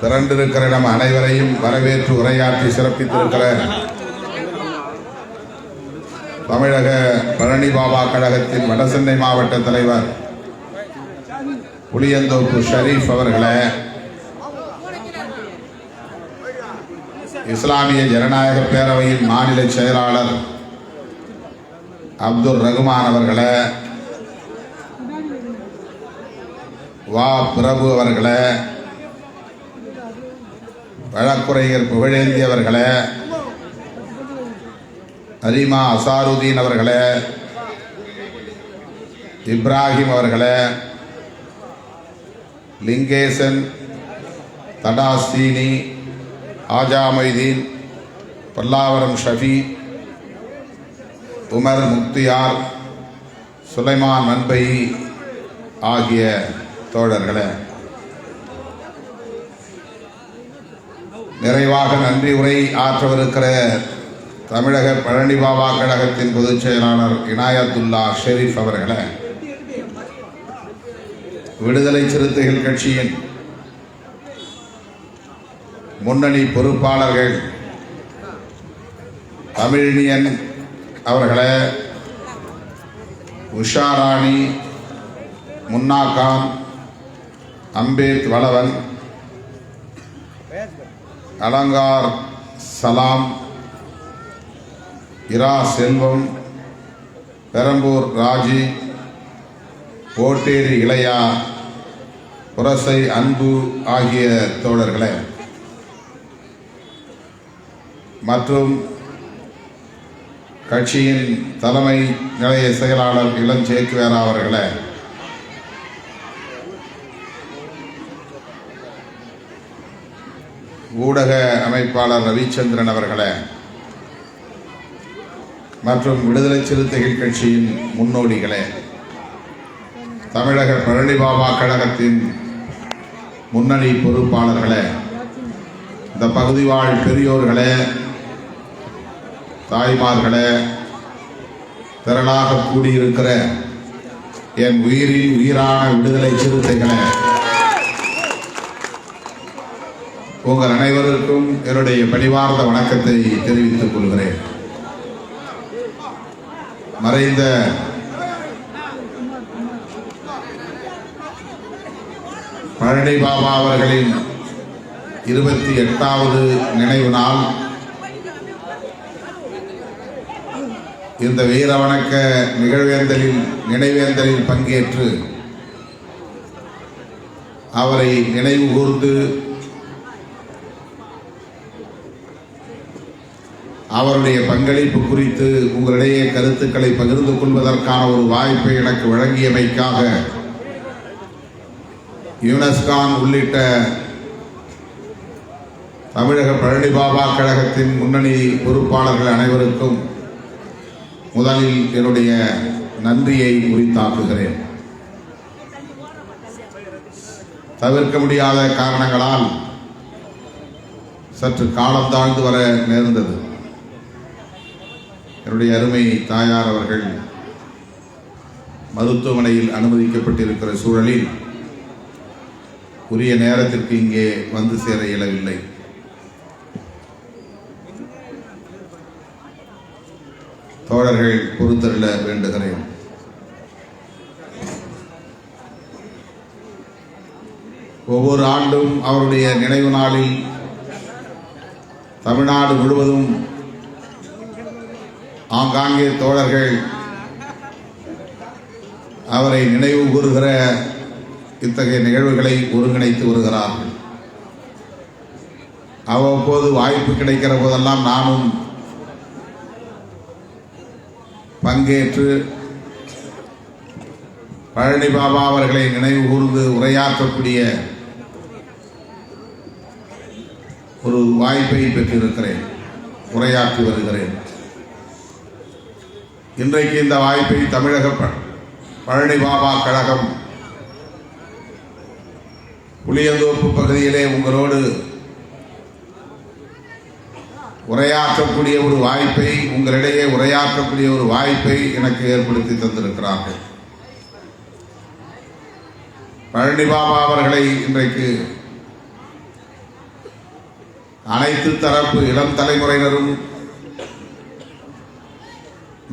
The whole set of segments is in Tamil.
திரண்டிருக்கிற நம் அனைவரையும் வரவேற்று உரையாற்றி சிறப்பித்திருக்கிற தமிழக பழனி பாபா கழகத்தின் வடசென்னை மாவட்ட தலைவர் புளியந்தோப்பு ஷரீப் அவர்களே, இஸ்லாமிய ஜனநாயக பேரவையின் மாநில செயலாளர் அப்துல் ரகுமான் அவர்களே, வா பிரபு அவர்களே, வழக்குரைஞர் புகழேந்தி அவர்களே, அரிமா அசாருதீன் அவர்களே, இப்ராஹிம் அவர்களே, லிங்கேசன், தடாஸ்தீனி, ஆஜா மொய்தீன், பல்லாவரம் ஷஃபி, உமர் முக்தியார், சுலைமான் மன்பை ஆகிய தோழர்களே, நிறைவாக நன்றி உரை ஆற்றவிருக்கிற தமிழக பழனி பாபா கழகத்தின் பொதுச் செயலாளர் இனாயத்துல்லா ஷெரீப் அவர்களே, விடுதலை சிறுத்தைகள் கட்சியின் முன்னணி பொறுப்பாளர்கள் தமிழினியன் அவர்களே, உஷாராணி, முன்னா கான், அம்பேத் வளவன், அலங்கார் சலாம், இரா செல்வம், பெரம்பூர் ராஜி, ஓட்டேரி இளையா, புரசை அன்பு ஆகிய தோழர்களே, மற்றும் கட்சியின் தலைமை நிலைய செயலாளர் இளஞ்சேக்குவேரா அவர்களே, ஊடக அமைப்பாளர் ரவிச்சந்திரன் அவர்களே, மற்றும் விடுதலை சிறுத்தைகள் கட்சியின் முன்னோடிகளே, தமிழக பழனி பாபா கழகத்தின் முன்னணி பொறுப்பாளர்களே, இந்த பகுதி வாழ் பெரியோர்களே, தாய்மார்களே, திரளாக கூடியிருக்கிற என் உயிரின் உயிரான விடுதலை சிறுத்தைகளே, உங்கள் அனைவருக்கும் என்னுடைய பணிவார்ந்த வணக்கத்தை தெரிவித்துக் கொள்கிறேன். மறைந்த பழனி பாபா அவர்களின் 28வது நினைவு நாள் இந்த வீர வணக்க நினைவேந்தலில் பங்கேற்று அவரை நினைவு கூர்ந்து அவருடைய பங்களிப்பு குறித்து உங்களிடையே கருத்துக்களை பகிர்ந்து கொள்வதற்கான ஒரு வாய்ப்பை எனக்கு வழங்கியமைக்காக யூனஸ்கான் உள்ளிட்ட தமிழக பழனி பாபா கழகத்தின் முன்னணி பொறுப்பாளர்கள் அனைவருக்கும் முதலில் என்னுடைய நன்றியை உரித்தாக்குகிறேன். தவிர்க்க முடியாத காரணங்களால் சற்று காலம் தாழ்ந்து வர நேர்ந்தது. என்னுடைய அருமை தாயார் அவர்கள் மருத்துவமனையில் அனுமதிக்கப்பட்டிருக்கிற சூழலில் உரிய நேரத்திற்கு இங்கே வந்து சேர இயலவில்லை. தோழர்கள் பொறுத்தருள வேண்டுகிறேன். ஒவ்வொரு ஆண்டும் அவருடைய நினைவு நாளில் தமிழ்நாடு முழுவதும் ஆங்காங்கே தோழர்கள் அவரை நினைவு கூறுகிற இத்தகைய நிகழ்வுகளை ஒருங்கிணைத்து வருகிறார்கள். அவ்வப்போது வாய்ப்பு கிடைக்கிற போதெல்லாம் நானும் பங்கேற்று பழனி பாபா அவர்களை நினைவு கூர்ந்து உரையாற்றக்கூடிய ஒரு வாய்ப்பை பெற்றிருக்கிறேன், உரையாற்றி வருகிறேன். இன்றைக்கு இந்த வாய்ப்பை தமிழக பழனி பாபா கழகம் புளியந்தோப்பு பகுதியிலே உங்களோடு உரையாற்றக்கூடிய ஒரு வாய்ப்பை, உங்களிடையே உரையாற்றக்கூடிய ஒரு வாய்ப்பை எனக்கு ஏற்படுத்தி தந்திருக்கிறார்கள். பழனி பாபா அவர்களை இன்றைக்கு அனைத்து தரப்பு இளம் தலைமுறையினரும்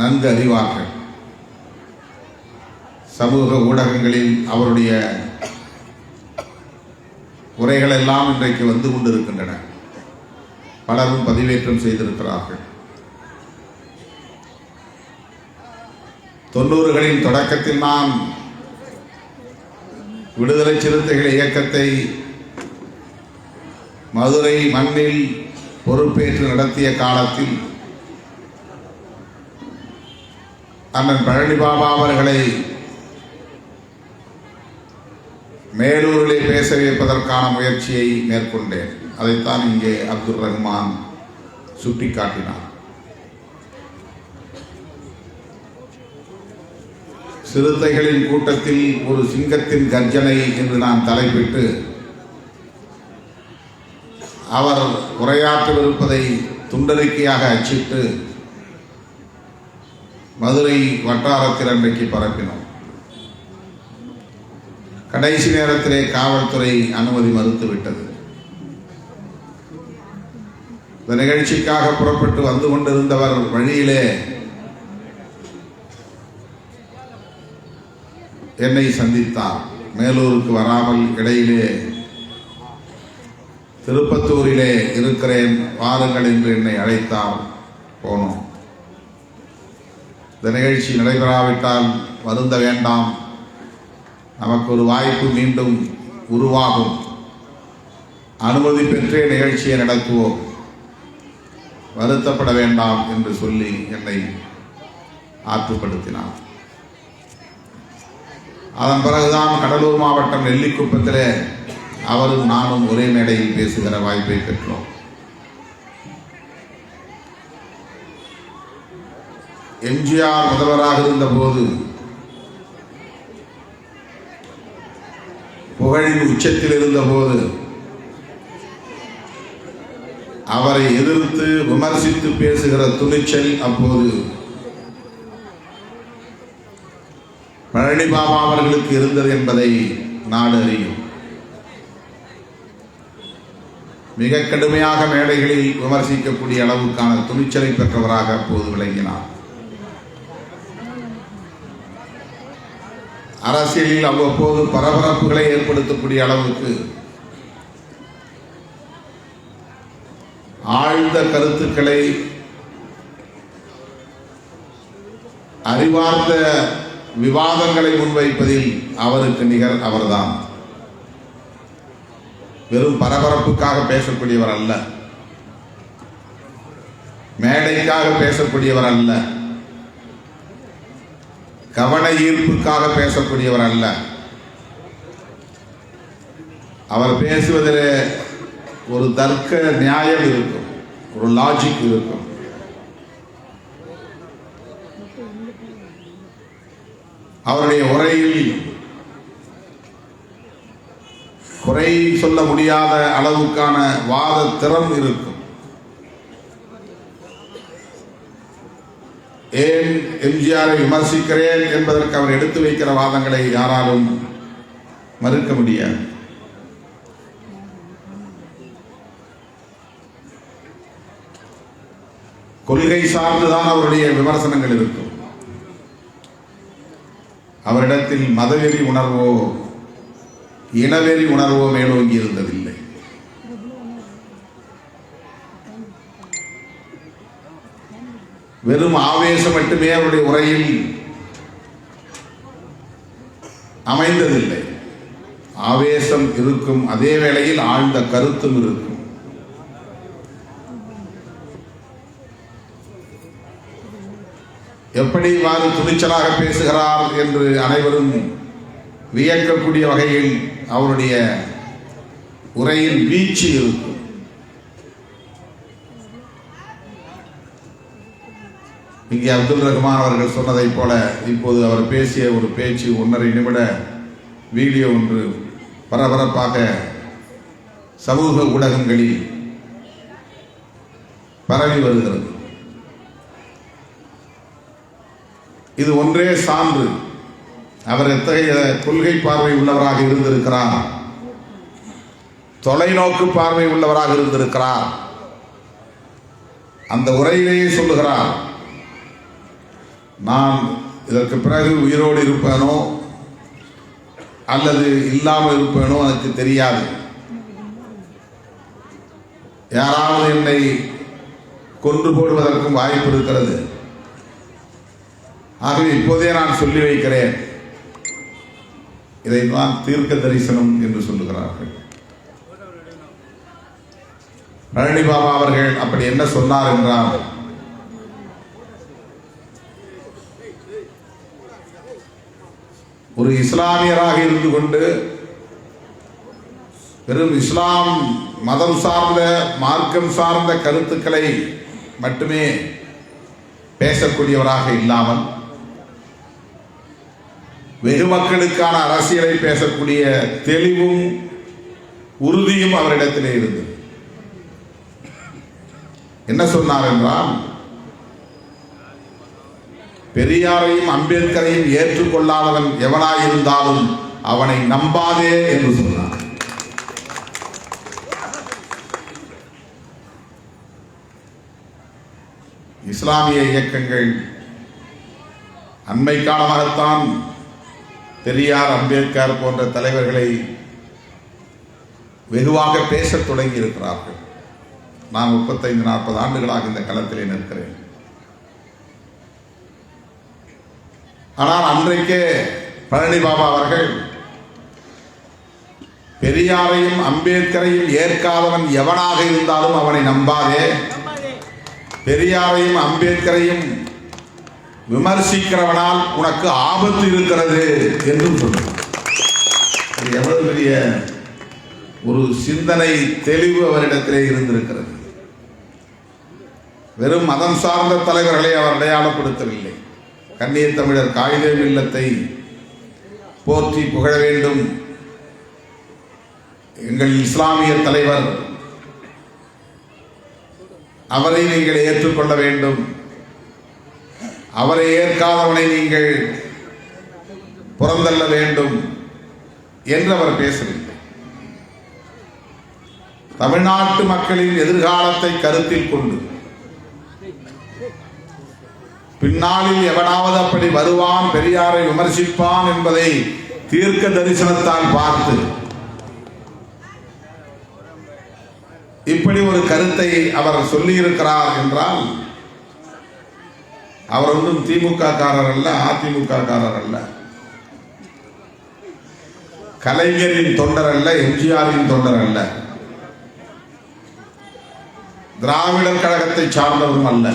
நன்கு அறிவார்கள். சமூக ஊடகங்களில் அவருடைய உரைகள் எல்லாம் இன்றைக்கு வந்து கொண்டிருக்கின்றன. பலரும் பதிவேற்றம் செய்திருக்கிறார்கள். 90களின் தொடக்கத்தில் நான் விடுதலை சிறுத்தைகள் இயக்கத்தை மதுரை மண்ணில் பொறுப்பேற்று நடத்திய காலத்தில் அண்ணன் பழனி பாபா அவர்களை மேலூரிலே பேச வைப்பதற்கான முயற்சியை மேற்கொண்டேன். அதைத்தான் இங்கே அப்துல் ரஹ்மான் சுட்டிக்காட்டினார். சிறுத்தைகளின் கூட்டத்தில் ஒரு சிங்கத்தின் கர்ஜனை என்று நான் தலைப்பிட்டு அவர் உரையாற்றவிருப்பதை துண்டறிக்கையாக அச்சிட்டு மதுரை வட்டாரத்தில் அன்றைக்கு பரப்பினோம். கடைசி நேரத்திலே காவல்துறை அனுமதி மறுத்துவிட்டது. இந்த நிகழ்ச்சிக்காக புறப்பட்டு வந்து கொண்டிருந்தவர் வழியிலே என்னை சந்தித்தார். மேலூருக்கு வராமல் இடையிலே திருப்பத்தூரிலே இருக்கிறேன், வாருங்கள் என்று என்னை அழைத்தார். போனோம். இந்த நிகழ்ச்சி நடைபெறாவிட்டால் வருந்த வேண்டாம், நமக்கு ஒரு வாய்ப்பு மீண்டும் உருவாகும், அனுமதி பெற்றே நிகழ்ச்சியை நடத்துவோம், வருத்தப்பட வேண்டாம் என்று சொல்லி என்னை ஆற்றுப்படுத்தினார். அதன் பிறகுதான் கடலூர் மாவட்டம் நெல்லிக்குப்பத்திலே அவரும் நானும் ஒரே மேடையில் பேசுகிற வாய்ப்பை பெற்றோம். எம்ஜிஆர் முதல்வராக இருந்தபோது புகழின் உச்சத்தில் இருந்தபோது அவரை எதிர்த்து விமர்சித்து பேசுகிற துணிச்சல் அப்போது பழனி பாபா அவர்களுக்கு இருந்தது என்பதை நாடு அறியும். மிக கடுமையாக மேடைகளில் விமர்சிக்கக்கூடிய அளவுக்கான துணிச்சலை பெற்றவராக அப்போது விளங்கினார். அரசியலில் அவ்வப்போது பரபரப்புகளை ஏற்படுத்தக்கூடிய அளவுக்கு ஆழ்ந்த கருத்துக்களை அறிவார்ந்த விவாதங்களை முன்வைப்பதில் அவருக்கு நிகர் அவர்தான். வெறும் பரபரப்புக்காக பேசக்கூடியவர் அல்ல, மேடைக்காக பேசக்கூடியவர் அல்ல, கவன ஈர்ப்புக்காக பேசக்கூடியவர் அல்ல. அவர் பேசுவதிலே ஒரு தர்க்க நியாயம் இருக்கும், ஒரு லாஜிக் இருக்கும். அவருடைய உரையில் குறை சொல்ல முடியாத அளவுக்கான வாத திறம் இருக்கும். ஏன் எம்ஜிஆரை விமர்சிக்கிறேன் என்பதற்கு அவர் எடுத்து வைக்கிற வாதங்களை யாராலும் மறுக்க முடியாது. கொள்கை சார்ந்துதான் அவருடைய விமர்சனங்கள் இருக்கும். அவரிடத்தில் மதவெறி உணர்வோ இனவெறி உணர்வோ மேலோங்கி இருந்ததில்லை. வெறும் ஆவேசம் மட்டுமே அவருடைய உரையில் அமைந்ததில்லை. ஆவேசம் இருக்கும், அதே வேளையில் ஆழ்ந்த கருத்தும் இருக்கும். எப்படி இவ்வாறு துணிச்சலாக பேசுகிறார் என்று அனைவரும் வியக்கக்கூடிய வகையில் அவருடைய உரையில் வீச்சு இருக்கும். இங்கே அப்துல் ரஹ்மான் அவர்கள் சொன்னதைப் போல இப்போது அவர் பேசிய ஒரு பேச்சு 1.5 நிமிட வீடியோ ஒன்று பரபரப்பாக சமூக ஊடகங்களில் பரவி வருகிறது. இது ஒன்றே சான்று. அவர் எத்தகைய கொள்கை பார்வை உள்ளவராக இருந்திருக்கிறார், தொலைநோக்கு பார்வை உள்ளவராக இருந்திருக்கிறார். அந்த உரையிலேயே சொல்லுகிறார், நான் இதற்கு பிறகு உயிரோடு இருப்பேனோ அல்லது இல்லாமல் இருப்பேனோ எனக்கு தெரியாது. யாராவது என்னை கொன்று போடுவதற்கும் வாய்ப்பு இருக்கிறது. ஆகவே இப்போதே நான் சொல்லி வைக்கிறேன். இதைத்தான் தீர்க்க தரிசனம் என்று சொல்லுகிறார்கள். பழனி பாபா அவர்கள் அப்படி என்ன சொன்னார் என்றால், ஒரு இஸ்லாமியராக இருந்து கொண்டு வெறும் இஸ்லாம் மதம் சார்ந்த மார்க்கம் சார்ந்த கருத்துக்களை மட்டுமே பேசக்கூடியவராக இல்லாமல் வெகு மக்களுக்கான அரசியலை பேசக்கூடிய தெளிவும் உறுதியும் அவரிடத்திலே இருந்தது. என்ன சொன்னார் என்றால், பெரியாரையும் அம்பேத்கரையும் ஏற்றுக்கொள்ளாதவன் எவனாயிருந்தாலும் அவனை நம்பாதே என்று சொன்னார். இஸ்லாமிய இயக்கங்கள் அண்மை காலமாகத்தான் பெரியார், அம்பேத்கர் போன்ற தலைவர்களை வெகுவாக பேசத் தொடங்கி இருக்கிறார்கள். நான் 35-40 ஆண்டுகளாக இந்த களத்திலே நிற்கிறேன். ஆனால் அன்றைக்கே பழனி பாபா அவர்கள் பெரியாரையும் அம்பேத்கரையும் ஏற்காதவன் எவனாக இருந்தாலும் அவனை நம்பாதே, பெரியாரையும் அம்பேத்கரையும் விமர்சிக்கிறவனால் உனக்கு ஆபத்து இருக்கிறது என்றும் சொன்னார். எவ்வளவு பெரிய ஒரு சிந்தனை தெளிவு அவரிடத்திலே இருந்திருக்கிறது. வெறும் மதம் சார்ந்த தலைவர்களை அவர் அடையாளப்படுத்தவில்லை. கண்ணிய தமிழர் காயிதே மில்லத்தை போற்றி புகழ வேண்டும், எங்கள் இஸ்லாமிய தலைவர், அவரை நீங்கள் ஏற்றுக்கொள்ள வேண்டும், அவரை ஏற்காதவனை நீங்கள் புறந்தள்ள வேண்டும் என்று அவர் பேசவில்லை. தமிழ்நாட்டு மக்களின் எதிர்காலத்தை கருத்தில் கொண்டு பின்னாளில் எவனாவது அப்படி வருவான், பெரியாரை விமர்சிப்பான் என்பதை தீர்க்க தரிசனத்தால் பார்த்து இப்படி ஒரு கருத்தை அவர் சொல்லியிருக்கிறார் என்றால், அவர் ஒன்றும் திமுக காரர் அல்ல, அதிமுக காரர் அல்ல, கலைஞரின் தொண்டர் அல்ல, எம்ஜிஆரின் தொண்டர் அல்ல, திராவிடர் கழகத்தை சார்ந்தவரும் அல்ல.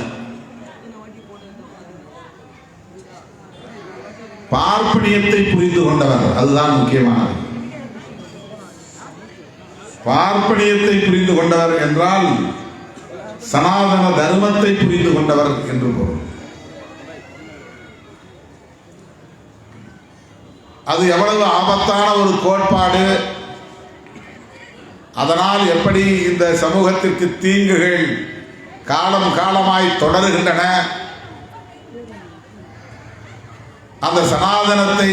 பார்ப்பனியத்தை புரிந்து கொண்டவர், அதுதான் முக்கியமானது. பார்ப்பனியத்தை புரிந்து கொண்டவர் என்றால் சனாதன தர்மத்தை புரிந்து கொண்டவர் என்று பொருள். அது எவ்வளவு ஆபத்தான ஒரு கோட்பாடு, அதனால் எப்படி இந்த சமூகத்திற்கு தீங்குகள் காலம் காலமாய் தொடருகின்றன, அந்த சனாதனத்தை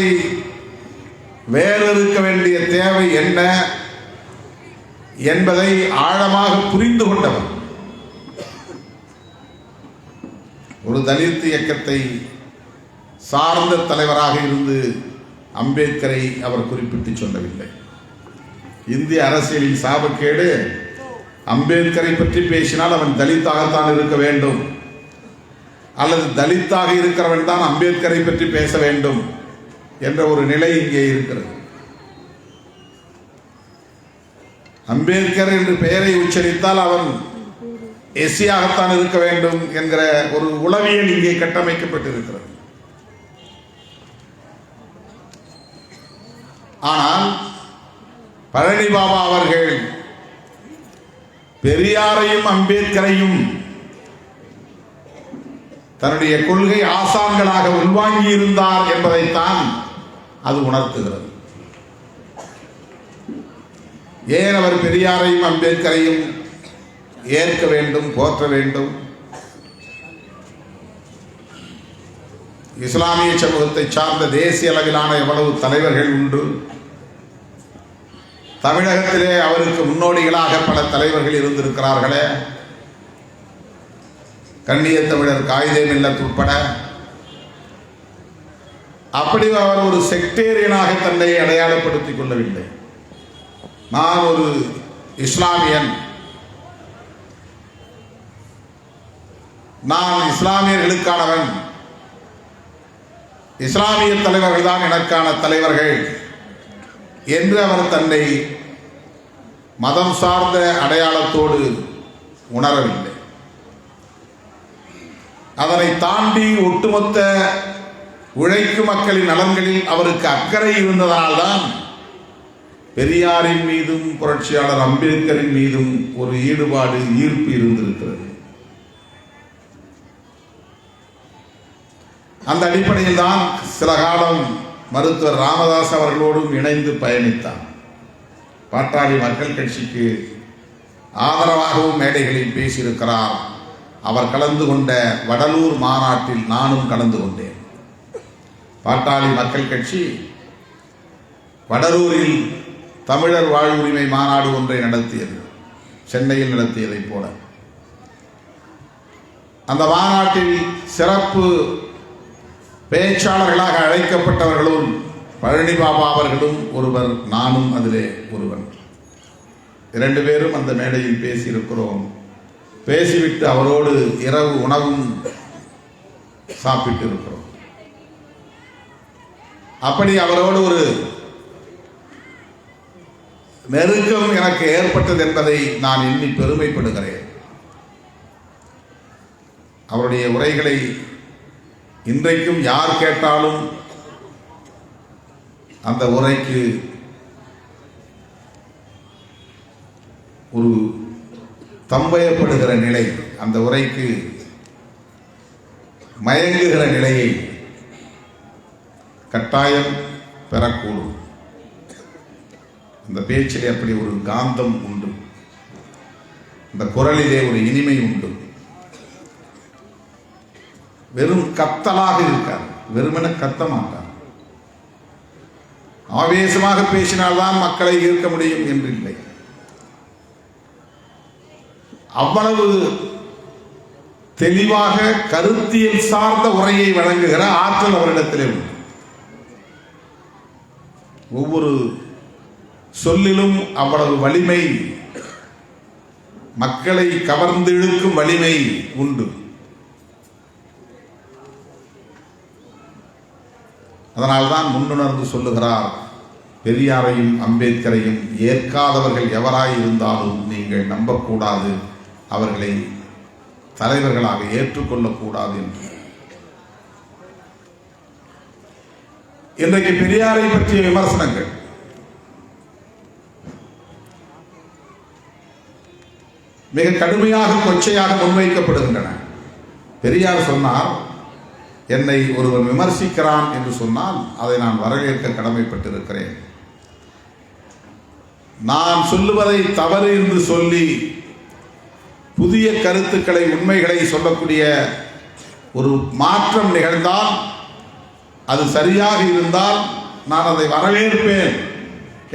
வேறறுக்க வேண்டிய தேவை என்ன என்பதை ஆழமாக புரிந்து கொண்டவர். ஒரு தலித் இயக்கத்தை சார்ந்த தலைவராக இருந்து அம்பேத்கரை அவர் குறிப்பிட்டு சொல்லவில்லை. இந்திய அரசியலின் சாபக்கேடு, அம்பேத்கரை பற்றி பேசினால் அவன் தலித்தாகத்தான் இருக்க வேண்டும், அல்லது தலித்தாக இருக்கிறவன் தான் அம்பேத்கரை பற்றி பேச வேண்டும் என்ற ஒரு நிலை இங்கே இருக்கிறது. அம்பேத்கர் என்று பெயரை உச்சரித்தால் அவன் எஸ்சியாகத்தான் இருக்க வேண்டும் என்கிற ஒரு உளவியல் இங்கே கட்டமைக்கப்பட்டிருக்கிறது. ஆனால் பழனி பாபா அவர்கள் பெரியாரையும் அம்பேத்கரையும் தன்னுடைய கொள்கை ஆசான்களாக உள்வாங்கி இருந்தார் என்பதைத்தான் அது உணர்த்துகிறது. ஏன் அவர் பெரியாரையும் அம்பேத்கரையும் ஏற்க வேண்டும், போற்ற வேண்டும்? இஸ்லாமிய சமூகத்தை சார்ந்த தேசிய அளவிலான எவ்வளவு தலைவர்கள் உண்டு. தமிழகத்திலே அவருக்கு முன்னோடிகளாக பல தலைவர்கள் இருந்திருக்கிறார்களே. கண்ணிய தமிழர் காயிதே மில்லத் உட்பட. அப்படி அவர் ஒரு செக்டேரியனாக தன்னை அடையாளப்படுத்திக் கொள்ளவில்லை. நான் ஒரு இஸ்லாமியன், நான் இஸ்லாமியர்களுக்கானவன், இஸ்லாமிய தலைவர்கள் தான் எனக்கான தலைவர்கள் என்று அவர் தன்னை மதம் சார்ந்த அடையாளத்தோடு உணரவில்லை. அதனை தாண்டி ஒட்டுமொத்த உழைக்கும் மக்களின் நலன்களில் அவருக்கு அக்கறை இருந்ததனால்தான் பெரியாரின் மீதும் புரட்சியாளர் அம்பேத்கரின் மீதும் ஒரு ஈடுபாடு, ஈர்ப்பு இருந்திருக்கிறது. அந்த அடிப்படையில் தான் சில காலம் மருத்துவர் ராமதாஸ் அவர்களோடும் இணைந்து பயணித்தார். பாட்டாளி மக்கள் கட்சிக்கு ஆதரவாகவும் மேடைகளில் பேசியிருக்கிறார். அவர் கலந்து கொண்ட வடலூர் மாநாட்டில் நானும் கலந்து கொண்டேன். பாட்டாளி மக்கள் கட்சி வடலூரில் தமிழர் வாழ்வுரிமை மாநாடு ஒன்றை நடத்தியது, சென்னையில் நடத்தியதைப் போல. அந்த மாநாட்டில் சிறப்பு பேச்சாளர்களாக அழைக்கப்பட்டவர்களும் பழனி பாபா அவர்களும் ஒருவர், நானும் அதிலே ஒருவன். 2 பேரும் அந்த மேடையில் பேசியிருக்கிறோம். பேசிவிட்டு அவரோடு இரவு உணவும் சாப்பிட்டு இருக்கிறோம். அப்படி அவரோடு ஒரு நெருக்கம் எனக்கு ஏற்பட்டது என்பதை நான் எண்ணி பெருமைப்படுகிறேன். அவருடைய உரைகளை இன்றைக்கும் யார் கேட்டாலும் அந்த உரைக்கு ஒரு தம்பயப்படுகிற நிலை, அந்த உரைக்கு மயங்குகிற நிலையை கட்டாயம் பெறக்கூடும். அந்த பேச்சிலே அப்படி ஒரு காந்தம் உண்டு, அந்த குரலிலே ஒரு இனிமை உண்டு. வெறும் கத்தலாக இருக்கார், வெறுமென கத்த மாட்டார். ஆவேசமாக பேசினால்தான் மக்களை ஈர்க்க முடியும் என்றில்லை. அவ்வளவு தெளிவாக கருத்தியல் சார்ந்த உரையை வழங்குகிற ஆற்றல் அவரிடத்திலே உண்டு. ஒவ்வொரு சொல்லிலும் அவ்வளவு வலிமை, மக்களை கவர்ந்து இழுக்கும் வலிமை உண்டு. அதனால்தான் முன்னுணர்ந்து சொல்லுகிறார், பெரியாரையும் அம்பேத்கரையும் ஏற்காதவர்கள் எவராய் இருந்தாலும் நீங்கள் நம்பக்கூடாது, அவர்களை தலைவர்களாக ஏற்றுக்கொள்ளக்கூடாது என்று. இன்றைக்கு பெரியாரை பற்றிய விமர்சனங்கள் மிக கடுமையாக, கொச்சையாக முன்வைக்கப்படுகின்றன. பெரியார் சொன்னார், என்னை ஒருவர் விமர்சிக்கிறான் என்று சொன்னால் அதை நான் வரவேற்க கடமைப்பட்டிருக்கிறேன். நான் சொல்லுவதை தவறு என்று சொல்லி புதிய கருத்துக்களை, உண்மைகளை சொல்லக்கூடிய ஒரு மாற்றம் நிகழ்ந்தால், அது சரியாக இருந்தால் நான் அதை வரவேற்பேன்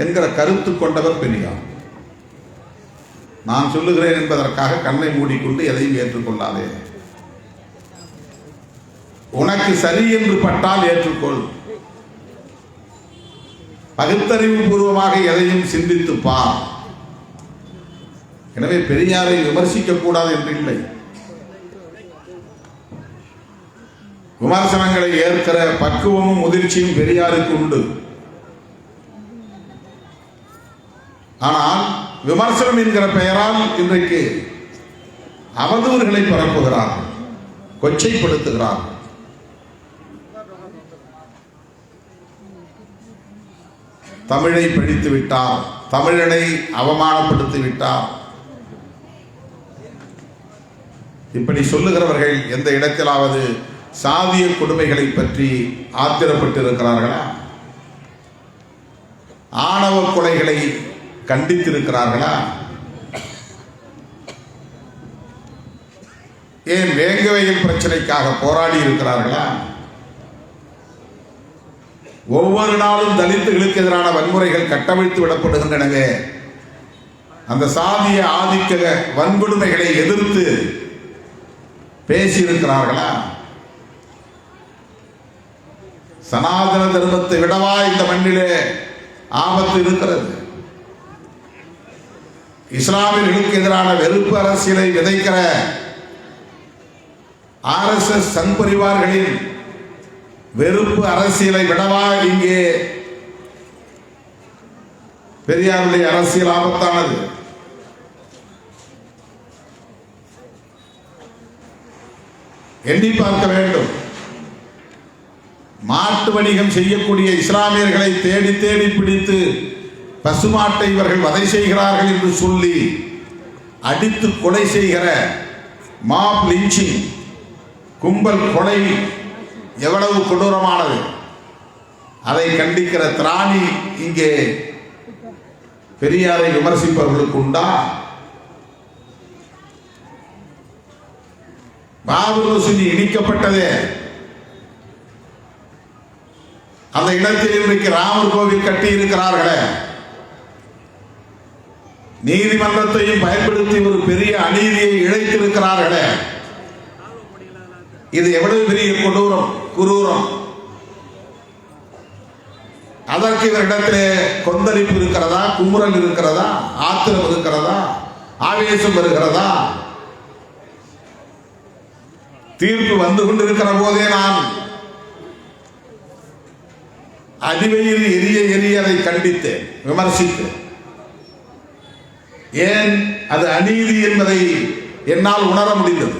என்கிற கருத்து கொண்டவர் பெரியார். நான் சொல்லுகிறேன் என்பதற்காக கண்ணை மூடிக்கொண்டு எதையும் ஏற்றுக்கொள்ளாதே. உனக்கு சரி என்று பட்டால் ஏற்றுக்கொள். பகுத்தறிவு பூர்வமாக எதையும் சிந்தித்து பார். எனவே பெரியாரை விமர்சிக்க கூடாது என்று இல்லை. விமர்சனங்களை ஏற்கிற பக்குவமும் முதிர்ச்சியும் பெரியாருக்கு உண்டு. ஆனால் விமர்சனம் என்கிற பெயரால் இன்றைக்கு அவதூறுகளை பரப்புகிறார்கள், கொச்சைப்படுத்துகிறார்கள். தமிழை பழித்து விட்டார், தமிழனை அவமானப்படுத்தி விட்டார். இப்படி சொல்லுகிறவர்கள் எந்த இடத்திலாவது சாதிய கொடுமைகளை பற்றி ஆத்திரப்பட்டிருக்கிறார்களா? ஆணவ கொலைகளை கண்டித்திருக்கிறார்களா? ஏன் வேங்கவையில் பிரச்சனைக்காக போராடி இருக்கிறார்களா? ஒவ்வொரு நாளும் தலித்துகளுக்கு எதிரான வன்முறைகள் கட்டவிழ்த்து விடப்படுகின்றனவே, அந்த சாதிய ஆதிக்க வன்கொடுமைகளை எதிர்த்து பேசியிருக்கிறார்களா? சனாதன தர்மத்தை விடவா இந்த மண்ணிலே ஆபத்து இருக்கிறது? இஸ்லாமியர்களுக்கு எதிரான வெறுப்பு அரசியலை விதைக்கிற RSS சங் பரிவார்களின் வெறுப்பு அரசியலை விடவா இங்கே பெரியாருடைய அரசியல் ஆபத்தானது? எண்ணி பார்க்க வேண்டும். மாட்டு வணிகம் செய்யக்கூடிய இஸ்லாமியர்களை தேடி தேடி பிடித்து பசுமாட்டை இவர்கள் வதை செய்கிறார்கள் என்று சொல்லி அடித்து கொலை செய்கிற மாப் லிஞ்சிங், கும்பல் கொலை எவ்வளவு கொடூரமானது! அதை கண்டிக்கிற திராணி இங்கே பெரியாரை விமர்சிப்பவர்களுக்கு உண்டா? பாபர் மசூதி இடிக்கப்பட்டதே, அந்த இடத்தில் இன்றைக்கு ராமர் கோவில் கட்டி இருக்கிறார்களே, நீதிமன்றத்தையும் பயன்படுத்தி ஒரு பெரிய அநீதியை இழைத்திருக்கிறார்களே, இது எவ்வளவு பெரிய கொடூரம், குரூரம்! அதற்கு இவரிடத்திலே கொந்தளிப்பு இருக்கிறதா? குமுறல் இருக்கிறதா? ஆத்திரம் இருக்கிறதா? ஆவேசம் வருகிறதா? தீர்ப்பு வந்து கொண்டிருக்கிற போதே நான் அதிவையில் எரிய எரிய அதை கண்டித்தேன், விமர்சித்தேன். ஏன் அது அநீதி என்பதை என்னால் உணர முடிந்தது.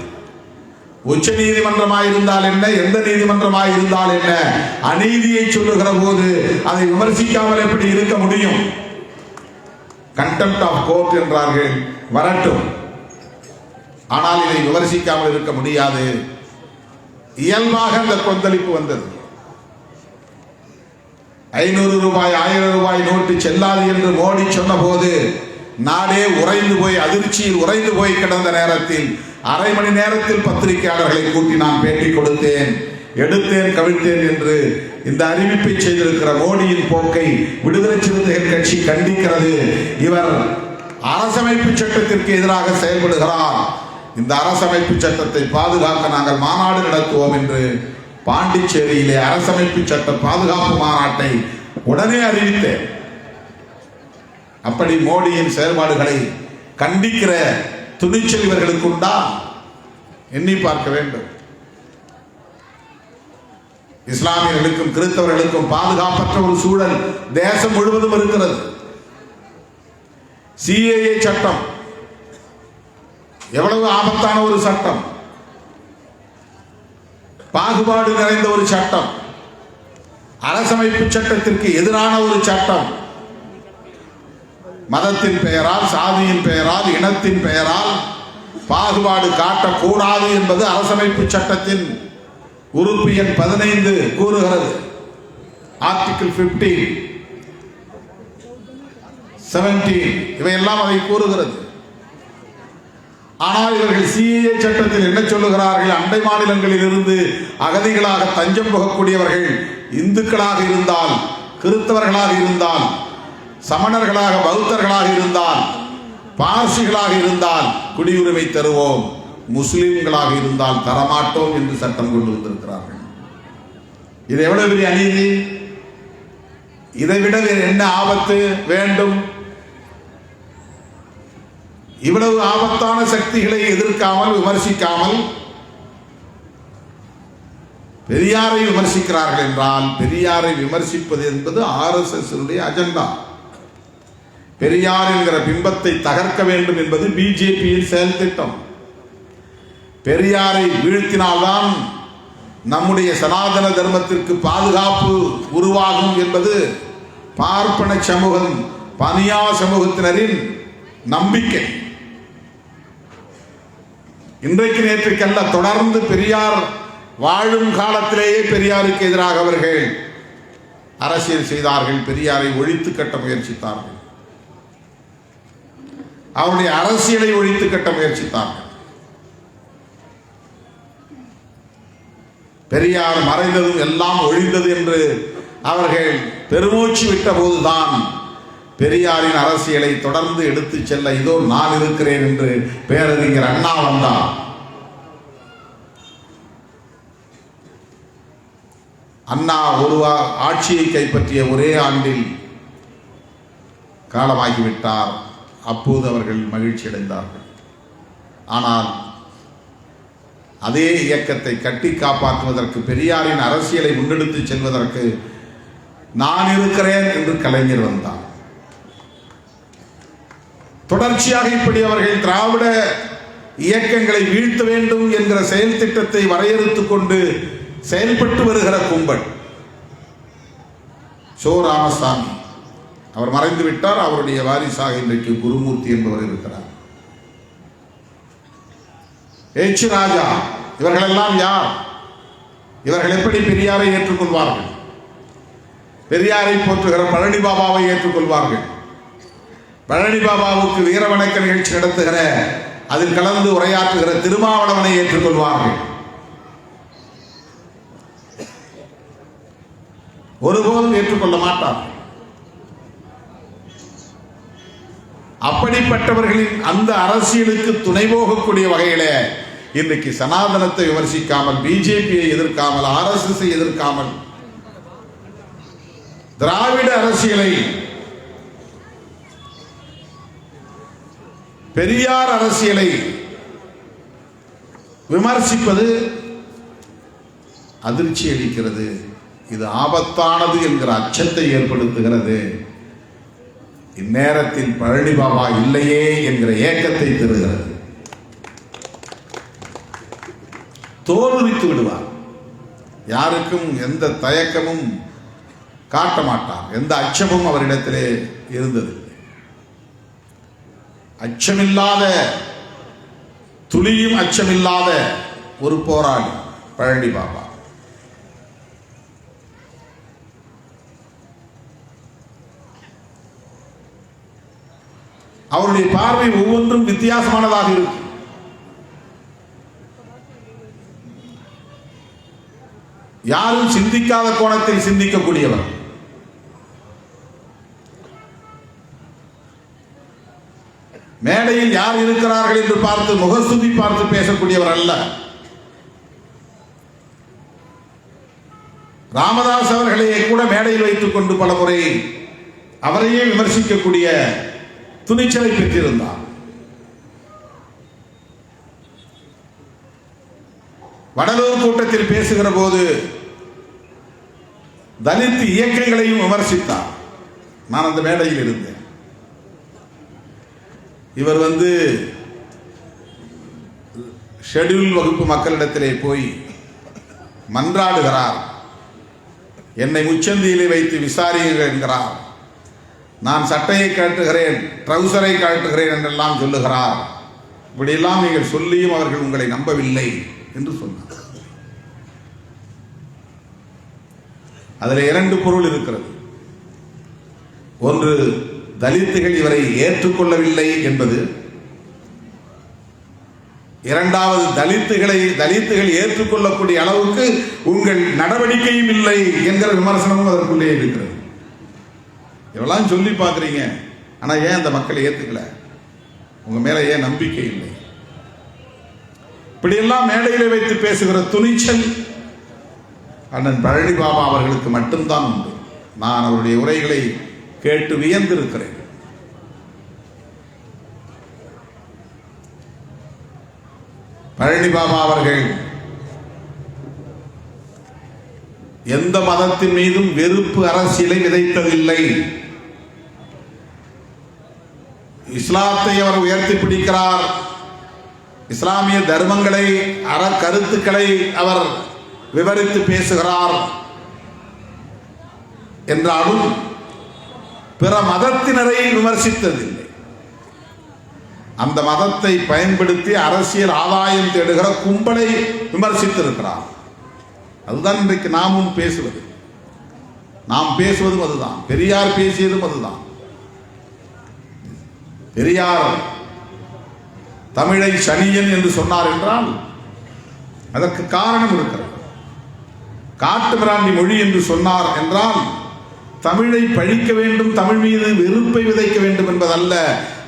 உச்ச நீதிமன்றமாயிருந்தால் என்ன, எந்த நீதிமன்றமாயிருந்தால் என்ன, அநீதியை சொல்லுகிற போது அதை விமர்சிக்காமல் எப்படி இருக்க முடியும்? கண்டெம்ட் ஆஃப் கோர்ட் என்றார்கள், வரட்டும். ஆனால் இதை விமர்சிக்காமல் இருக்க முடியாது. இயல்பாக அந்த கொந்தளிப்பு வந்தது. 500 ரூபாய் 1000 ரூபாய் நோட்டு செல்லாது என்று மோடி சொன்ன போது நாடே உறைந்து போய், அதிர்ச்சியில் உறைந்து போய் கிடந்த நேரத்தில் அரை மணி நேரத்தில் பத்திரிகையாளர்களை கூட்டி நான் பேட்டி கொடுத்தேன், எடுத்தேன், கவிழ்த்தேன் என்று இந்த அறிவிப்பை செய்திருக்கிற மோடியின் போக்கை விடுதலை சிறுத்தைகள் கட்சி கண்டிக்கிறது. இவர் அரசமைப்பு சட்டத்திற்கு எதிராக செயல்படுகிறார். இந்த அரசமைப்பு சட்டத்தை பாதுகாக்க நாங்கள் மாநாடு நடத்துவோம் என்று பாண்டிச்சேரியிலே அரசமைப்பு சட்ட பாதுகாப்பு மாநாட்டை உடனே அறிவித்தேன். அப்படி மோடியின் செயல்பாடுகளை கண்டிக்கிற துணிச்சல் இவர்களுக்கு உண்டா? எண்ணி பார்க்க வேண்டும். இஸ்லாமியர்களுக்கும் கிறிஸ்தவர்களுக்கும் பாதுகாப்பற்ற ஒரு சூழல் தேசம் முழுவதும் இருக்கிறது. CAA சட்டம் எவ்வளவு ஆபத்தான ஒரு சட்டம், பாகுபாடு நிறைந்த ஒரு சட்டம், அரசமைப்பு சட்டத்திற்கு எதிரான ஒரு சட்டம். மதத்தின் பெயரால், சாதியின் பெயரால், இனத்தின் பெயரால் பாகுபாடு காட்டக்கூடாது என்பது அரசமைப்பு சட்டத்தின் உறுப்பு எண் 15 கூறுகிறது. ஆர்டிகிள் 15, 17 இவையெல்லாம் அதை கூறுகிறது. ஆனால் இவர்கள் CAA சட்டத்தில் என்ன சொல்லுகிறார்கள்? அண்டை மாநிலங்களில் இருந்து அகதிகளாக தஞ்சம் புகக்கூடியவர்கள் இந்துக்களாக இருந்தால், கிறிஸ்தவர்களாக இருந்தால், சமணர்களாக, பௌத்தர்களாக இருந்தால், பார்சிகளாக இருந்தால் குடியுரிமை தருவோம், முஸ்லிம்களாக இருந்தால் தரமாட்டோம் என்று சட்டம் கொண்டு வந்திருக்கிறார்கள். இது எவ்வளவு பெரிய அநீதி! இதை விட என்ன ஆபத்து வேண்டும்? இவ்வளவு ஆபத்தான சக்திகளை எதிர்க்காமல், விமர்சிக்காமல் பெரியாரை விமர்சிக்கிறார்கள் என்றால், பெரியாரை விமர்சிப்பது என்பது RSS அஜெண்டா. பெரியார் என்கிற பிம்பத்தை தகர்க்க வேண்டும் என்பது BJPயின் செயல் திட்டம். பெரியாரை வீழ்த்தினால்தான் நம்முடைய சனாதன தர்மத்திற்கு பாதுகாப்பு உருவாகும் என்பது பார்ப்பன சமூகம், பனியா சமூகத்தினரின் நம்பிக்கை. இன்றைக்கு நேற்றுக்கல்ல, தொடர்ந்து பெரியார் வாழும் காலத்திலேயே பெரியாருக்கு எதிராக அவர்கள் அரசியல் செய்தார்கள். பெரியாரை ஒழித்து கட்ட முயற்சித்தார்கள். அவருடைய அரசியலை ஒழித்து கட்ட முயற்சித்தார்கள். பெரியார் மறைந்ததும் எல்லாம் ஒழிந்தது என்று அவர்கள் பெருமூச்சு விட்ட போதுதான் பெரியாரின் அரசியலை தொடர்ந்து எடுத்துச் செல்ல இதோ நான் இருக்கிறேன் என்று பேரறிஞர் அண்ணா வந்தார். அண்ணா ஒரு ஆட்சியை கைப்பற்றிய ஒரே ஆண்டில் காலமாகிவிட்டார். அப்போது அவர்கள் மகிழ்ச்சி அடைந்தார்கள். ஆனால் அதே இயக்கத்தை கட்டி காப்பாற்றுவதற்கு, பெரியாரின் அரசியலை முன்னெடுத்து செல்வதற்கு நான் இருக்கிறேன் என்று கலைஞர் வந்தார். தொடர்ச்சியாக இப்படி அவர்கள் திராவிட இயக்கங்களை வீழ்த்த வேண்டும் என்கிற செயல் திட்டத்தை வரையறுத்துக் கொண்டு செயல்பட்டு வருகிற கும்பல். சோ ராமசாமி அவர் மறைந்து விட்டார். அவருடைய வாரிசாக இன்றைக்கு குருமூர்த்தி என்பவர் இருக்கிறார். எச் ராஜா, இவர்களெல்லாம் யார்? இவர்கள் எப்படி பெரியாரை ஏற்றுக்கொள்வார்கள்? பெரியாரை போற்றுகிற பழனி பாபாவை ஏற்றுக்கொள்வார்கள். பழனி பாபாவுக்கு வீர வணக்க நிகழ்ச்சி நடத்துகிற, அதில் கலந்து உரையாற்றுகிற திருமாவளவனை ஏற்றுக்கொள்வார்கள். ஒருபோதும் ஏற்றுக்கொள்ள மாட்டார்கள். அப்படிப்பட்டவர்களின் அந்த அரசியலுக்கு துணை போகக்கூடிய வகையிலே இன்றைக்கு சனாதனத்தை விமர்சிக்காமல், பிஜேபியை எதிர்க்காமல், RSS எதிர்க்காமல், திராவிட அரசியலை, பெரியார் அரசியலை விமர்சிப்பது அதிர்ச்சி அளிக்கிறது. இது ஆபத்தானது என்கிற அச்சத்தை ஏற்படுத்துகிறது. இந்நேரத்தில் பழனி பாபா இல்லையே என்கிற ஏக்கத்தை தருகிறது. தோல்வித்து விடுவார். யாருக்கும் எந்த தயக்கமும் காட்ட மாட்டார். எந்த அச்சமும் அவரிடத்திலே இருந்தது. அச்சமில்லாத, துளியும் அச்சமில்லாத ஒரு போராளி பழனி பாபா. அவருடைய பார்வை ஒவ்வொன்றும் வித்தியாசமானதாக இருக்கும். யாரும் சிந்திக்காத கோணத்தில் சிந்திக்கக்கூடியவர். மேடையில் யார் இருக்கிறார்கள் என்று பார்த்து முகஸ்துதி பார்த்து பேசக்கூடியவர் அல்ல. ராமதாஸ் அவர்களையே கூட மேடையில் வைத்துக் கொண்டு பல முறை அவரையே விமர்சிக்கக்கூடிய துணிச்சலை பெற்றிருந்தார். வடலூர் கூட்டத்தில் பேசுகிற போது தலித் இயக்கங்களையும் விமர்சித்தார். நான் அந்த மேடையில் இருந்தேன். இவர் ஷெட்யூல் வகுப்பு மக்களிடத்திலே போய் மன்றாடுகிறார். என்னை முச்சந்தியிலே வைத்து விசாரியுங்கள் என்கிறார். நான் சட்டையை காட்டுகிறேன், ட்ரௌசரை காட்டுகிறேன் என்றெல்லாம் சொல்லுகிறார். இப்படியெல்லாம் நீங்கள் சொல்லியும் அவர்கள் உங்களை நம்பவில்லை என்று சொன்னார். அதில் இரண்டு பொருள் இருக்கிறது. ஒன்று, தலித்துகள் இவரை ஏற்றுக்கொள்ளவில்லை என்பது. இரண்டாவது, தலித்துகள் ஏற்றுக்கொள்ளக்கூடிய அளவுக்கு உங்கள் நடவடிக்கையும் இல்லை என்கிற விமர்சனமும் அதற்குள்ளே இருக்கிறது. இவெல்லாம் சொல்லி பார்க்குறீங்க, ஆனால் ஏன் அந்த மக்களை ஏற்றுக்கல? உங்க மேல ஏன் நம்பிக்கை இல்லை? இப்படியெல்லாம் மேடையில் வைத்து பேசுகிற துணிச்சல் அண்ணன் பழனி பாபா அவர்களுக்கு மட்டும்தான் உண்டு. நான் அவருடைய உரைகளை கேட்டு வியந்திருக்கிறேன். பழனி பாபா அவர்கள் எந்த மதத்தின் மீதும் வெறுப்பு அரசியலை விதைத்ததில்லை. இஸ்லாத்தை அவர் உயர்த்தி பிடிக்கிறார். இஸ்லாமிய தர்மங்களை, அற கருத்துக்களை அவர் விவரித்து பேசுகிறார். என்றாலும் பிற மதத்தினரை விமர்சித்ததில்லை. அந்த மதத்தை பயன்படுத்தி அரசியல் ஆதாயம் தேடுகிற கும்பலை விமர்சித்திருக்கிறார். அதுதான் இன்றைக்கு நாமும் பேசுவது. நாம் பேசுவதும் அதுதான். பெரியார் பேசியதும் அதுதான். பெரியார் தமிழை சனியன் என்று சொன்னார் என்றால் அதற்கு காரணம் இருக்கிறது. காட்டு மிராண்டி மொழி என்று சொன்னார் என்றால் தமிழை பழிக்க வேண்டும், தமிழ் மீது வெறுப்பை விதைக்க வேண்டும் என்பதல்ல.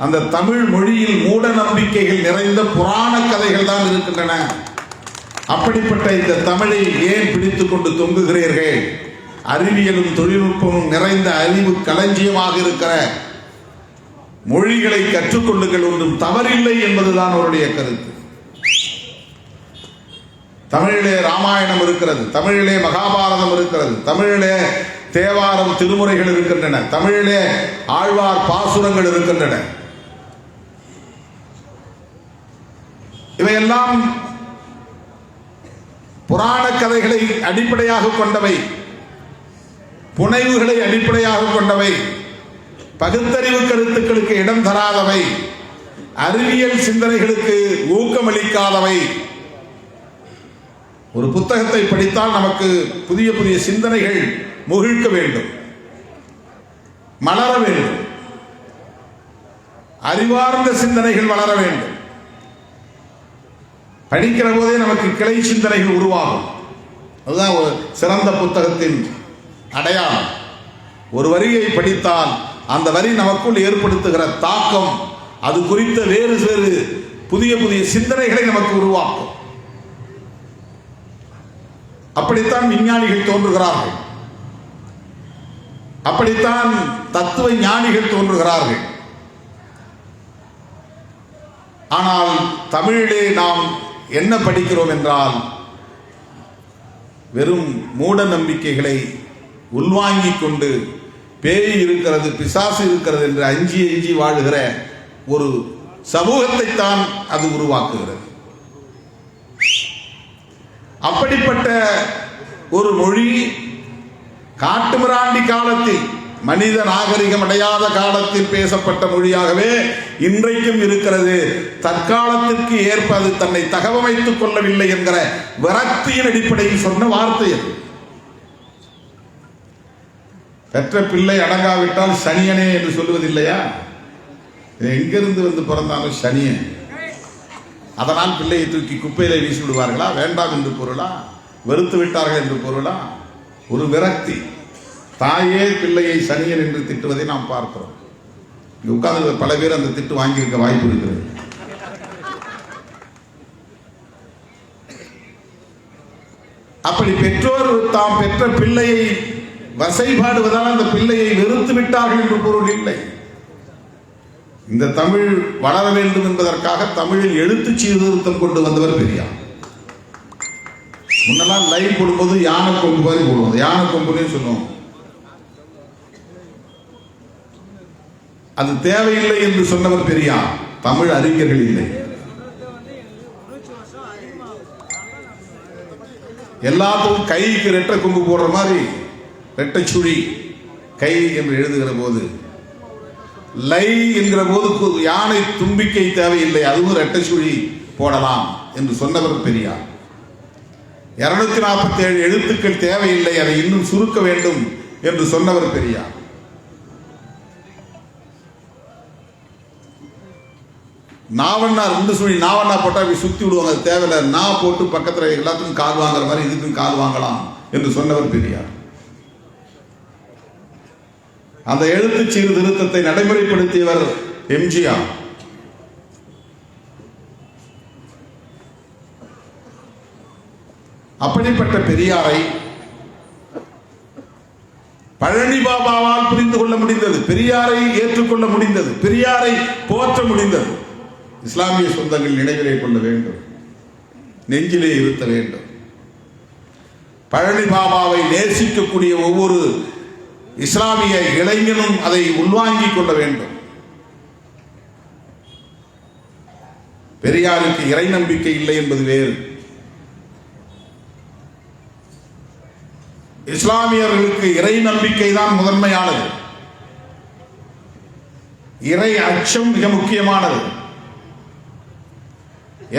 அந்த தமிழ் மொழியில் மூட நம்பிக்கைகள் நிறைந்த புராண கதைகள் தான் இருக்கின்றன. அப்படிப்பட்ட இந்த தமிழை ஏன் பிடித்துக் கொண்டு தொங்குகிறீர்கள்? அறிவியலும் தொழில்நுட்பமும் நிறைந்த அறிவு களஞ்சியமாக இருக்கிற மொழிகளை கற்றுக்கொள்ளுங்கள், ஒன்றும் தவறில்லை என்பதுதான் அவருடைய கருத்து. தமிழிலே ராமாயணம் இருக்கிறது, தமிழிலே மகாபாரதம் இருக்கிறது, தமிழிலே தேவாரம் திருமுறைகள் இருக்கின்றன, தமிழிலே ஆழ்வார் பாசுரங்கள் இருக்கின்றன. இவையெல்லாம் புராண கதைகளை அடிப்படையாக கொண்டவை, புனைவுகளை அடிப்படையாக கொண்டவை, பகுத்தறிவு கருத்துக்களுக்கு இடம் தராதவை, அறிவியல் சிந்தனைகளுக்கு ஊக்கமளிக்காதவை. ஒரு புத்தகத்தை படித்தால் நமக்கு புதிய புதிய சிந்தனைகள் முகிழ்க்க வேண்டும், மலர வேண்டும், அறிவார்ந்த சிந்தனைகள் வளர வேண்டும். படிக்கிற போதே நமக்கு கிளை சிந்தனைகள் உருவாகும். அதுதான் ஒரு சிறந்த புத்தகத்தின் அடையாளம். ஒரு வரியை படித்தால் அந்த வரி நமக்குள் ஏற்படுத்துகிற தாக்கம், அது குறித்த வேறு வேறு புதிய புதிய சிந்தனைகளை நமக்கு உருவாக்கும். அப்படித்தான் விஞ்ஞானிகள் தோன்றுகிறார்கள், அப்படித்தான் தத்துவ ஞானிகள் தோன்றுகிறார்கள். ஆனால் தமிழிலே நாம் என்ன படிக்கிறோம் என்றால், வெறும் மூட நம்பிக்கைகளை உள்வாங்கிக் கொண்டு பேய் இருக்கிறது, பிசாசு இருக்கிறது என்று அஞ்சி அஞ்சி வாழுகிற ஒரு சமூகத்தைத்தான் அது உருவாக்குகிறது. அப்படிப்பட்ட ஒரு மொழி காட்டுமிராண்டி காலத்தில், மனித நாகரிகம் அடையாத காலத்தில் பேசப்பட்ட மொழியாகவே இன்றைக்கும் இருக்கிறது. தற்காலத்திற்கு ஏற்ப அது தன்னை தகவமைத்துக் கொள்ளவில்லை என்கிற விரக்தியின் அடிப்படையில் சொன்ன வார்த்தை அது. பெற்ற பிள்ளை அடங்காவிட்டால் சனியனே என்று சொல்லுவதில்லையா? எங்கிருந்து வந்து பிறந்தாலும் சனியன். அதனால் பிள்ளையை தூக்கி குப்பையில வீசி விடுவார்களா? வேண்டாம் என்று பொருளா? வெறுத்து விட்டார்கள் என்று பொருளா? ஒரு விரக்தி. தாயே பிள்ளையை சனியன் என்று திட்டுவதை நாம் பார்க்கிறோம். உட்கார்ந்து பல பேர் அந்த திட்டு வாங்கியிருக்க வாய்ப்பு இருக்கிறது. அப்படி பெற்றோர் தாம் பெற்ற பிள்ளையை வசைபாடுவதால் அந்த பிள்ளையை வெறுத்து விட்டார்கள் என்று பொருள் இல்லை. இந்த தமிழ் வளர வேண்டும் என்பதற்காக தமிழில் எழுத்து சீர்திருத்தம் கொண்டு வந்தவர் பெரியார். முன்னெல்லாம் லைன் போடும்போது யானை கொம்பு மாதிரி போடுவோம், யானை கொம்புன்னு சொல்லுவோம். அது தேவையில்லை என்று சொன்னவர் பெரியார், தமிழ் அறிஞர்கள் இல்லை. எல்லாத்துக்கும் கைக்கு ரெட்டை கொம்பு போடுற மாதிரி ரெட்டை சுழி கை என்று எழுதுகிற போது, லை என்கிற போது யானை தும்பிக்கை தேவையில்லை, அதுவும் ரெட்டை சுழி போடலாம் என்று சொன்னவர் பெரியார். 247 எழுத்துக்கள் தேவையில்லை, அதை இன்னும் சுருக்க வேண்டும் என்று சொன்னவர் பெரியார். நாவண்ணா 2 சுழி நாவண்ணா போட்டா சுத்தி விடுவாங்க, அது தேவையில்லை, நான் போட்டு பக்கத்தில் எல்லாத்துக்கும் கால் வாங்குற மாதிரி இதுக்கும் கால் வாங்கலாம் என்று சொன்னவர் பெரியார். அந்த எழுத்து சீர்திருத்தத்தை நடைமுறைப்படுத்தியவர் எம்ஜிஆர். அப்படிப்பட்ட பெரியாரை பழனி பாபாவால் புரிந்து கொள்ள முடிந்தது, பெரியாரை ஏற்றுக்கொள்ள முடிந்தது, பெரியாரை போற்ற முடிந்தது. இஸ்லாமிய சொந்தங்கள் நினைவிலே கொள்ள வேண்டும், நெஞ்சிலே இருத்த வேண்டும். பழனி பாபாவை நேசிக்கக்கூடிய ஒவ்வொரு இஸ்லாமிய இளைஞனும் அதை உள்வாங்கிக் கொள்ள வேண்டும். பெரியாருக்கு இறை நம்பிக்கை இல்லை என்பது வேறு. இஸ்லாமியர்களுக்கு இறை நம்பிக்கை தான் முதன்மையானது. இறை அச்சம் மிக முக்கியமானது.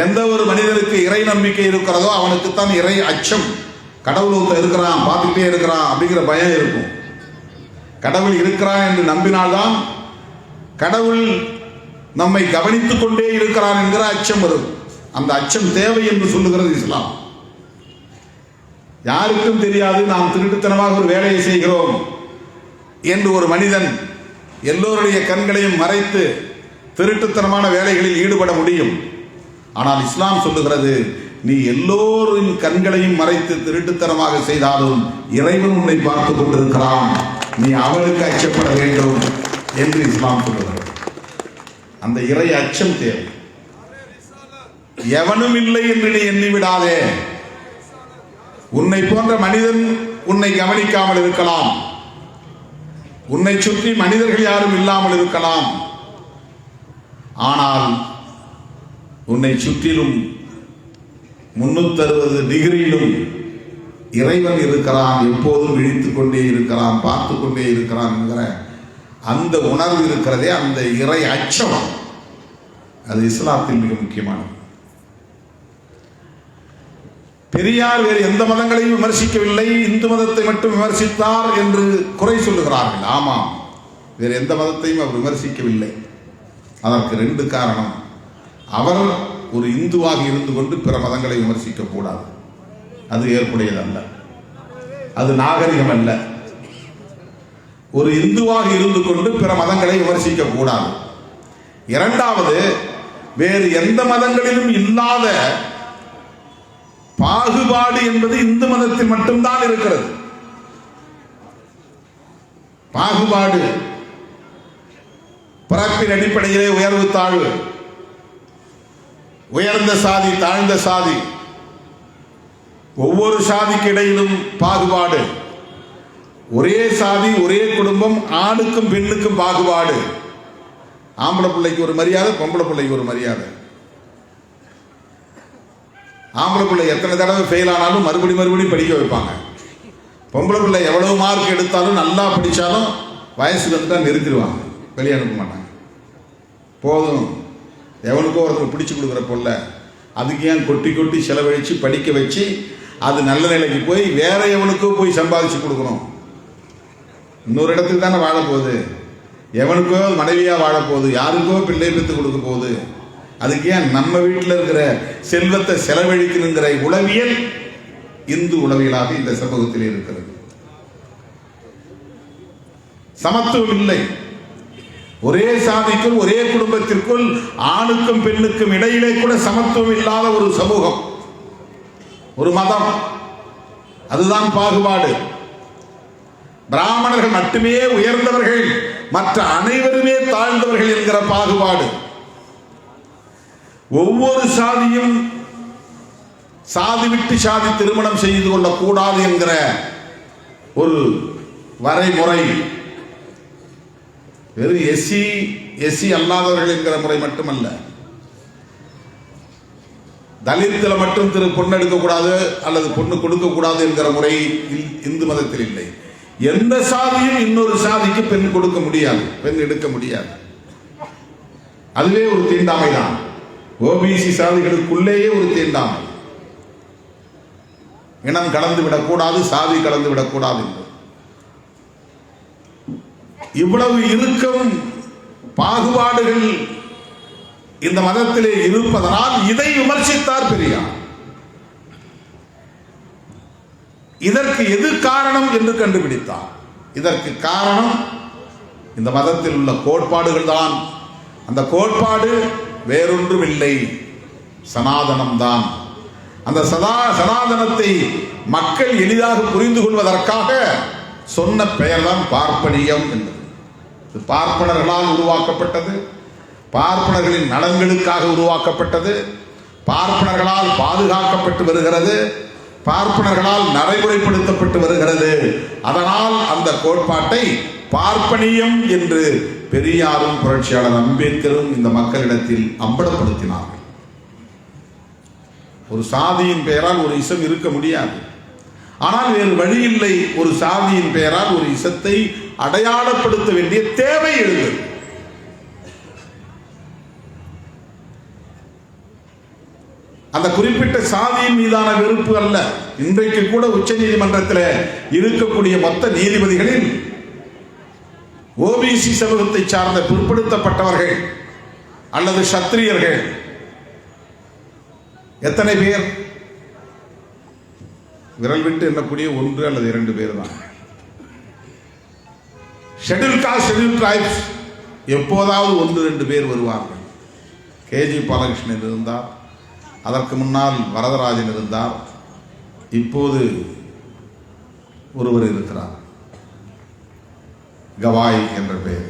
எந்த ஒரு மனிதனுக்கு இறை நம்பிக்கை இருக்கிறதோ அவனுக்குத்தான் இறை அச்சம். கடவுள் இருக்கிறான், பார்த்துக்கிட்டே இருக்கிறான் அப்படிங்கிற பயம் இருக்கும். கடவுள் இருக்கிறான் என்று நம்பினால்தான் கடவுள் நம்மை கவனித்துக் கொண்டே இருக்கிறான் என்கிற அச்சம் வரும். அந்த அச்சம் தேவை என்று சொல்லுகிறது இஸ்லாம். யாருக்கும் தெரியாது நாம் திருட்டுத்தனமாக ஒரு வேலையை செய்கிறோம், என்று ஒரு மனிதன் எல்லோருடைய கண்களையும் மறைத்து திருட்டுத்தனமான வேலைகளில் ஈடுபட முடியும். ஆனால் இஸ்லாம் சொல்லுகிறது, நீ எல்லோரின் கண்களையும் மறைத்து திருட்டுத்தனமாக செய்தாலும் இறைவன் உன்னை பார்த்து கொண்டிருக்கிறான், நீ அவனுக்கு அச்சப்பட வேண்டும் என்று இஸ்லாம் சொல்லுகிறது. அந்த இறை அச்சம் தேவை. எவனும் இல்லை என்று நீ எண்ணிவிடாதே. உன்னை போன்ற மனிதன் உன்னை கவனிக்காமல் இருக்கலாம், உன்னை சுற்றி மனிதர்கள் யாரும் இல்லாமல் இருக்கலாம். ஆனால் உன்னை சுற்றிலும் 360 டிகிரியிலும் இறைவன் இருக்கிறான், எப்போதும் விழித்துக் கொண்டே இருக்கிறான், பார்த்து கொண்டே இருக்கிறான் என்கிற அந்த உணர்வு இருக்கிறதே, அந்த இறை அச்சம், அது இஸ்லாத்தில் மிக முக்கியமானது. பெரியார் வேறு எந்த மதங்களையும் விமர்சிக்கவில்லை, இந்து மதத்தை மட்டும் விமர்சித்தார் என்று குறை சொல்லுகிறார்கள். ஆமாம், வேறு எந்த மதத்தையும் அவர் விமர்சிக்கவில்லை. அதற்கு 2 காரணம். அவர் ஒரு இந்துவாக இருந்து கொண்டு பிற மதங்களை விமர்சிக்க கூடாது, அது ஏற்புடையதல்ல, அது நாகரிகம் அல்ல. ஒரு இந்துவாக இருந்து கொண்டு பிற மதங்களை விமர்சிக்க கூடாது. 2வது, வேறு எந்த மதங்களிலும் இல்லாத பாகுபாடு என்பது இந்து மதத்தில் மட்டும்தான் இருக்கிறது. பாகுபாடு, பிறப்பின் அடிப்படையிலே உயர்வு தாழ்வு, உயர்ந்த சாதி தாழ்ந்த சாதி, ஒவ்வொரு சாதிக்கு இடையிலும் பாகுபாடு, ஒரே சாதி ஒரே குடும்பம், ஆணுக்கும் பெண்ணுக்கும் பாகுபாடு, ஆம்பளை பிள்ளைக்கு ஒரு மரியாதை, பொம்பளை பிள்ளைக்கு ஒரு மரியாதை. ஆம்பளை பிள்ளை எத்தனை தடவை ஃபெயில் ஆனாலும் மறுபடியும் படிக்க வைப்பாங்க. பொம்பளை பிள்ளை எவ்வளவு மார்க் எடுத்தாலும் நல்லா படித்தாலும் வயசுக்கு வந்துட்டா நிறுத்திடுவாங்க, வெளியே அனுப்ப மாட்டாங்க. போதும், எவனுக்கோ ஒருத்தர் பிடிச்சி கொடுக்குற பொருளை அதுக்கு ஏன் கொட்டி கொட்டி செலவழித்து படிக்க வச்சு அது நல்ல நிலைக்கு போய் வேற எவனுக்கோ போய் சம்பாதிச்சு கொடுக்கணும்? இன்னொரு இடத்துக்கு தானே வாழப்போகுது, எவனுக்கோ மனைவியாக வாழப்போகுது, யாருக்கோ பிள்ளை பெற்று கொடுக்க போகுது. அதுக்கு ஏன் நம்ம வீட்டில் இருக்கிற செல்வத்தை செலவழிக்கணுங்கிற உளவியல் இந்து உளவியலாக இந்த சமூகத்தில் இருக்கிறது. சமத்துவம் இல்லை. ஒரே சாதிக்கும் ஒரே குடும்பத்திற்குள் ஆணுக்கும் பெண்ணுக்கும் இடையிலே கூட சமத்துவம் இல்லாத ஒரு சமூகம், ஒரு மதம், அதுதான் பாகுபாடு. பிராமணர்கள் மட்டுமே உயர்ந்தவர்கள், மற்ற அனைவருமே தாழ்ந்தவர்கள் என்கிற பாகுபாடு. ஒவ்வொரு சாதியும் சாதி விட்டு சாதி திருமணம் செய்து கொள்ளக்கூடாது என்கிற ஒரு வரைமுறை, வெறும் எஸ்சி அல்லாதவர்கள் என்கிற முறை மட்டுமல்ல, தலித்துல மட்டும் பொண்ணு எடுக்கக்கூடாது அல்லது பொண்ணு கொடுக்கக்கூடாது என்கிற முறை இந்து மதத்தில் இல்லை. எந்த சாதியும் இன்னொரு சாதிக்கு பெண் கொடுக்க முடியாது, பெண் எடுக்க முடியாது. அதுவே ஒரு தீண்டாமை தான். ஓபிசி சாதிகளுக்குள்ளேயே ஒரு தீண்டாமை. இனம் கலந்து விடக்கூடாது, சாதி கலந்து விடக்கூடாது என்று இவ்வளவு இருக்கும் பாகுபாடுகள் இந்த மதத்திலே இருப்பதனால் இதை விமர்சித்தார் பெரியார். இதற்கு எது காரணம் என்று கண்டுபிடித்தார். இதற்கு காரணம் இந்த மதத்தில் உள்ள கோட்பாடுகள் தான். அந்த கோட்பாடு வேறொன்றும் இல்லை, சனாதனம்தான். அந்த சனாதனத்தை மக்கள் எளிதாக புரிந்து கொள்வதற்காக சொன்ன பெயர் தான் பார்ப்பனியம் என்பது. பார்ப்பனர்களால் உருவாக்கப்பட்டது, பார்ப்பனர்களின் நலன்களுக்காக உருவாக்கப்பட்டது, பார்ப்பனர்களால் பாதுகாக்கப்பட்டு வருகிறது, பார்ப்பனர்களால் நடைமுறைப்படுத்தப்பட்டு வருகிறது. அதனால் அந்த கோட்பாட்டை பார்ப்பனியம் என்று பெரியாரும் புரட்சியாளர் அம்பேத்கரும் இந்த மக்களிடத்தில் அம்பலப்படுத்தினார்கள். ஒரு சாதியின் பெயரால் ஒரு இசம் இருக்க முடியாது. ஆனால் வேறு வழி இல்லை, ஒரு சாதியின் பெயரால் ஒரு இசத்தை அடையாளப்படுத்த வேண்டிய தேவை எழுந்தது. அந்த குறிப்பிட்ட சாதியின் மீதான வெறுப்பு அல்ல. இன்றைக்கு கூட உச்ச நீதிமன்றத்தில் இருக்கக்கூடிய மொத்த நீதிபதிகளில் ஓபிசி சமூகத்தை சார்ந்த பிற்படுத்தப்பட்டவர்கள் அல்லது சத்திரியர்கள் எத்தனை பேர்? விரல் விட்டு எண்ணக்கூடிய 1 அல்லது 2 பேர் தான். ஷெட்யூல் காஸ்ட் ஷெட்யூல் ட்ரைப்ஸ் எப்போதாவது 1-2 பேர் வருவார்கள். கேஜி பாலகிருஷ்ணன் இருந்தார், அதற்கு முன்னால் வரதராஜன் இருந்தார், இப்போது ஒருவர் இருக்கிறார், கவாய் என்ற பெயர்,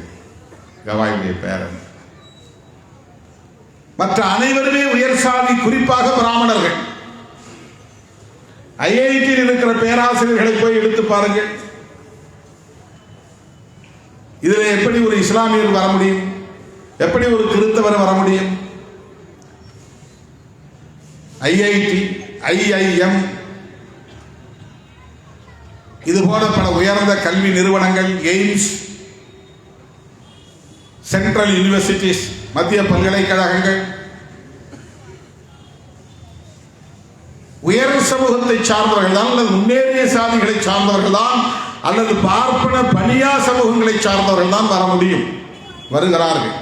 கவாயுடைய பேரன். மற்ற அனைவருமே உயர் சாதி, குறிப்பாக பிராமணர்கள். ஐஐடியில் இருக்கிற பேராசிரியர்களை போய் எடுத்து பாருங்கள். இதில் எப்படி ஒரு இஸ்லாமியர் வர முடியும்? எப்படி ஒரு கிறிஸ்தவர் வர முடியும்? ஐஐடி, ஐஐஎம், இதுபோல பல உயர்ந்த கல்வி நிறுவனங்கள், எய்ம்ஸ், சென்ட்ரல் யூனிவர்சிட்டிஸ், மத்திய பல்கலைக்கழகங்கள் உயர் சமூகத்தை சார்ந்தவர்கள் தான், அல்லது முன்னேறிய சாதிகளை சார்ந்தவர்கள் தான், அல்லது பார்ப்பன பணியா சமூகங்களை சார்ந்தவர்கள் தான் வர முடியும், வருகிறார்கள்.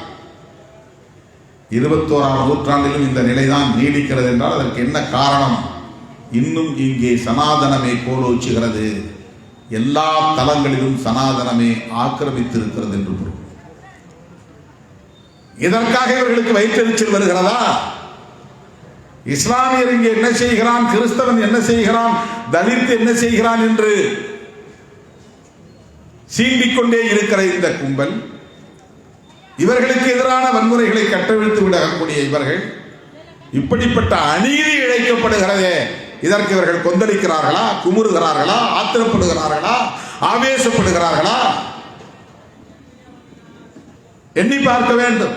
21ஆம் நூற்றாண்டிலும் இந்த நிலைதான் நீடிக்கிறது என்றால் அதற்கு என்ன காரணம்? இன்னும் இங்கே சனாதனமே கோலோச்சுகிறது, எல்லா தளங்களிலும் சனாதனமே ஆக்கிரமித்திருக்கிறது என்று பொருள். இதற்காக இவர்களுக்கு வயிற்றெரிச்சல் வருகிறதா? இஸ்லாமியர் இங்கே என்ன செய்கிறான், கிறிஸ்தவன் என்ன செய்கிறான், தலித் என்ன செய்கிறான் என்று சீண்டிக்கொண்டே இருக்கிற இந்த கும்பல், இவர்களுக்கு எதிரான வன்முறைகளை கட்டவிழ்த்து விடக்கூடிய இவர்கள், இப்படிப்பட்ட அநீதி இழைக்கப்படுகிறதே, இதற்கு இவர்கள் கொந்தளிக்கிறார்களா, குமுறுகிறார்களா, ஆத்திரப்படுகிறார்களா, ஆவேசப்படுகிறார்களா? எண்ணி பார்க்க வேண்டும்.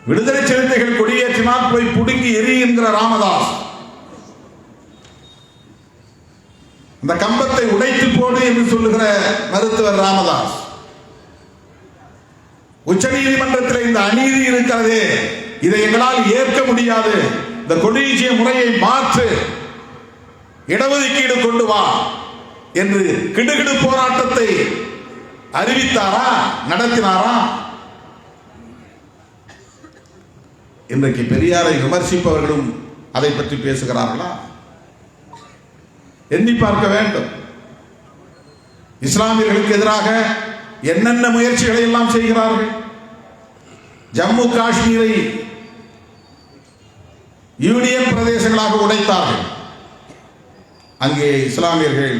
விடுதலை சிறுத்தைகள் கொடியேற்றினால் போய் புடுங்கி எரிகின்ற ராமதாஸ், இந்த கம்பத்தை உடைத்து போடு என்று சொல்லுகிற மருத்துவர் ராமதாஸ், உச்ச நீதிமன்றத்தில் இந்த அநீதி இருக்கிறதே, இதை எங்களால் ஏற்க முடியாது, இந்த கொடியேற்றிய முறையை மாற்று, இடஒதுக்கீடு கொண்டு வா என்று கிடுகிடு போராட்டத்தை அறிவித்தாரா, நடத்தினாரா? இன்றைக்கு பெரியாரை விமர்சிப்பவர்களும் அதை பற்றி பேசுகிறார்களா? எண்ணி பார்க்க வேண்டும். இஸ்லாமியர்களுக்கு எதிராக என்னென்ன முயற்சிகளை எல்லாம் செய்கிறார்கள். ஜம்மு காஷ்மீரை யூனியன் பிரதேசங்களாக உடைத்தார்கள். அங்கே இஸ்லாமியர்கள்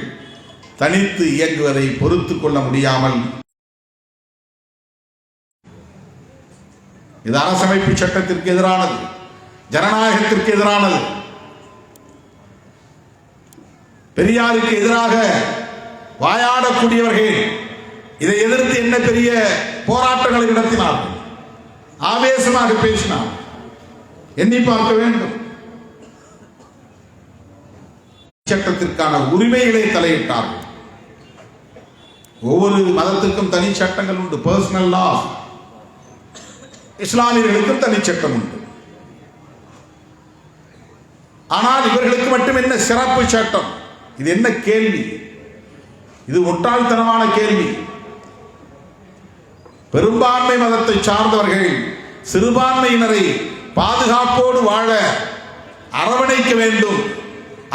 தனித்து இயங்குவதை பொறுத்துக் கொள்ள முடியாமல் இது அரசமைப்பு சட்டத்திற்கு எதிரானது, ஜனநாயகத்திற்கு எதிரானது. பெரியாருக்கு எதிராக வாயாடக்கூடியவர்கள் இதை எதிர்த்து என்ன பெரிய போராட்டங்களை நடத்தினார்கள், ஆவேசமாக பேசினார். எண்ணி பார்க்க வேண்டும். சட்டத்திற்கான உரிமைகளை தலையிட்டார்கள். ஒவ்வொரு மதத்திற்கும் தனி சட்டங்கள் உண்டு, பர்சனல் லா. இஸ்லாமியர்களுக்கும் தனி சட்டம் உண்டு. ஆனால் இவர்களுக்கு மட்டும் என்ன சிறப்பு சட்டம்? இது என்ன கேள்வி? இது முட்டாள்தனமான கேள்வி. பெரும்பான்மை மதத்தை சார்ந்தவர்கள் சிறுபான்மையினரை பாதுகாப்போடு வாழ அரவணைக்க வேண்டும்,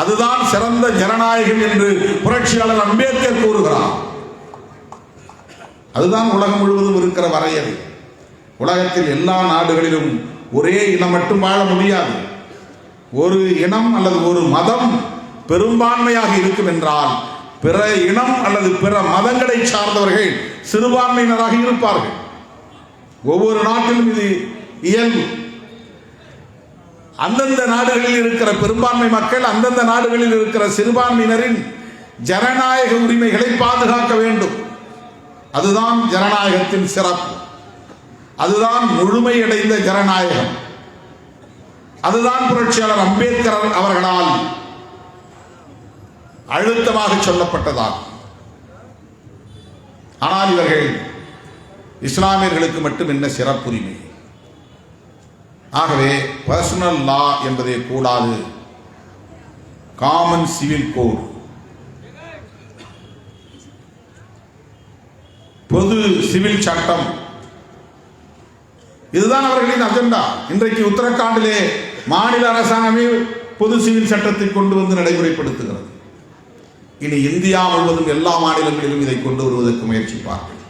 அதுதான் சிறந்த ஜனநாயகம் என்று புரட்சியாளர் அம்பேத்கர் கூறுகிறார். அதுதான் உலகம் முழுவதும் இருக்கிற வரையறை. உலகத்தில் எல்லா நாடுகளிலும் ஒரே இனம் மட்டும் வாழ முடியாது. ஒரு இனம் அல்லது ஒரு மதம் பெரும்பான்மையாக இருக்கும் என்றால் பிற இனம் அல்லது பிற மதங்களை சார்ந்தவர்கள் சிறுபான்மையினராக இருப்பார்கள். ஒவ்வொரு நாட்டிலும் இது இயல்பு. அந்தந்த நாடுகளில் இருக்கிற பெரும்பான்மை மக்கள் அந்தந்த நாடுகளில் இருக்கிற சிறுபான்மையினரின் ஜனநாயக உரிமைகளை பாதுகாக்க வேண்டும். அதுதான் ஜனநாயகத்தின் சிறப்பு. அதுதான் முழுமையடைந்த ஜனநாயகம். அதுதான் புரட்சியாளர் அம்பேத்கர் அவர்களால் அழுத்தமாக சொல்லப்பட்டதாகும். ஆனால் இவர்கள் இஸ்லாமியர்களுக்கு மட்டும் என்ன சிறப்புரிமை? ஆகவே பர்சனல் லா என்பதே கூடாது, காமன் சிவில் கோட், பொது சிவில் சட்டம், இதுதான் அவர்களின் அஜெண்டா. இன்றைக்கு உத்தரகாண்டிலே மாநில அரசாங்கமே பொது சிவில் சட்டத்தை கொண்டு வந்து நடைமுறைப்படுத்துகிறது. இனி இந்தியா முழுவதும் எல்லா மாநிலங்களிலும் இதை கொண்டு வருவதற்கு முயற்சிப்பார்கள்.